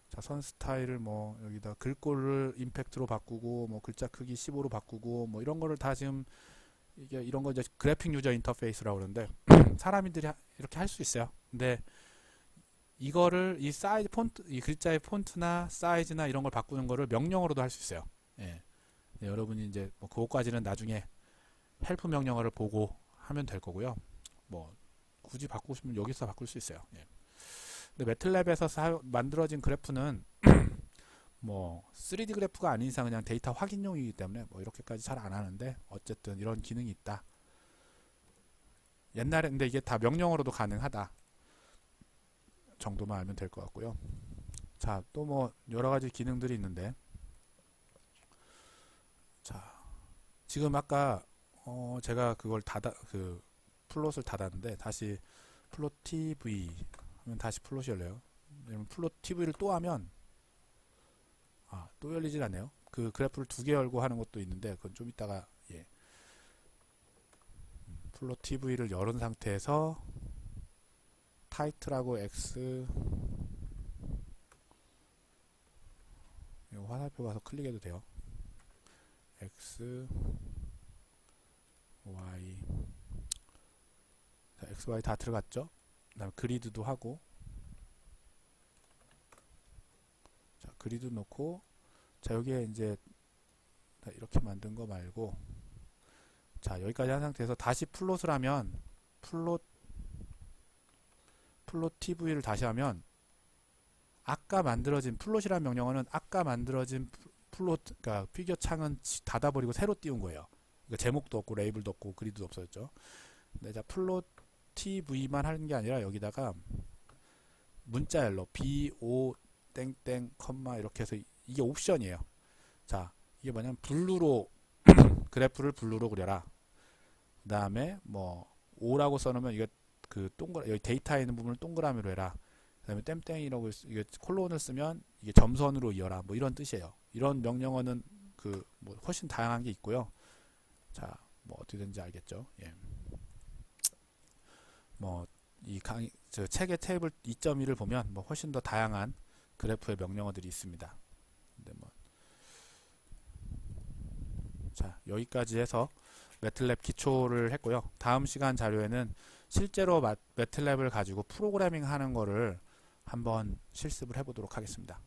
자, 선 스타일을 여기다 글꼴을 임팩트로 바꾸고 글자 크기 15로 바꾸고 이런 거를 다 지금 이런 거 이제 그래픽 유저 인터페이스라고 그러는데 사람들이 이렇게 할 수 있어요. 근데 이거를 이 사이즈 폰트, 이 글자의 폰트나 사이즈나 이런 걸 바꾸는 거를 명령어로도 할 수 있어요. 예. 네, 여러분이 이제 그거까지는 나중에 헬프 명령어를 보고 하면 될 거고요. 굳이 바꾸고 싶으면 여기서 바꿀 수 있어요. 예. 근데 매틀랩에서 만들어진 그래프는 3D 그래프가 아닌 이상 그냥 데이터 확인용이기 때문에 이렇게까지 잘 안 하는데 어쨌든 이런 기능이 있다. 옛날에 근데 이게 다 명령어로도 가능하다 정도만 알면 될 것 같고요. 자, 또 여러 가지 기능들이 있는데 자, 지금 아까 제가 그걸 플롯을 닫았는데 다시 플롯 TV 하면 다시 플롯이 열려요. 플롯 TV를 또 하면 또 열리질 않네요. 그 그래프를 두 개 열고 하는 것도 있는데 그건 좀 이따가 플롯 TV를 열은 상태에서 타이틀하고 X 화살표 가서 클릭해도 돼요. X Y 자, X Y 다 들어갔죠. 그 다음에 그리드도 하고 자, 그리드 놓고 자, 여기에 이제 이렇게 만든 거 말고 자, 여기까지 한 상태에서 다시 플롯을 하면 플롯 TV를 다시 하면 아까 만들어진 플롯이라는 명령어는 아까 만들어진 그러니까 피겨 창은 닫아버리고 새로 띄운 거예요. 그러니까 제목도 없고 레이블도 없고 그리드도 없어졌죠. 근데 자, 플롯 TV만 하는 게 아니라 여기다가 문자열로 BO 땡땡 컴마 이렇게 해서 이게 옵션이에요. 자, 이게 뭐냐면 블루로 그래프를 블루로 그려라. 그 다음에 O라고 써놓으면 이게 여기 데이터에 있는 부분을 동그라미로 해라. 그 다음에 땡땡이라고 이게 콜론을 쓰면 이게 점선으로 이어라. 이런 뜻이에요. 이런 명령어는 훨씬 다양한 게 있고요. 자, 어떻게 되는지 알겠죠? 예. 저 책의 테이블 2.1을 보면 훨씬 더 다양한 그래프의 명령어들이 있습니다. 근데 자, 여기까지 해서 매틀랩 기초를 했고요. 다음 시간 자료에는 실제로 매틀랩을 가지고 프로그래밍 하는 거를 한번 실습을 해보도록 하겠습니다.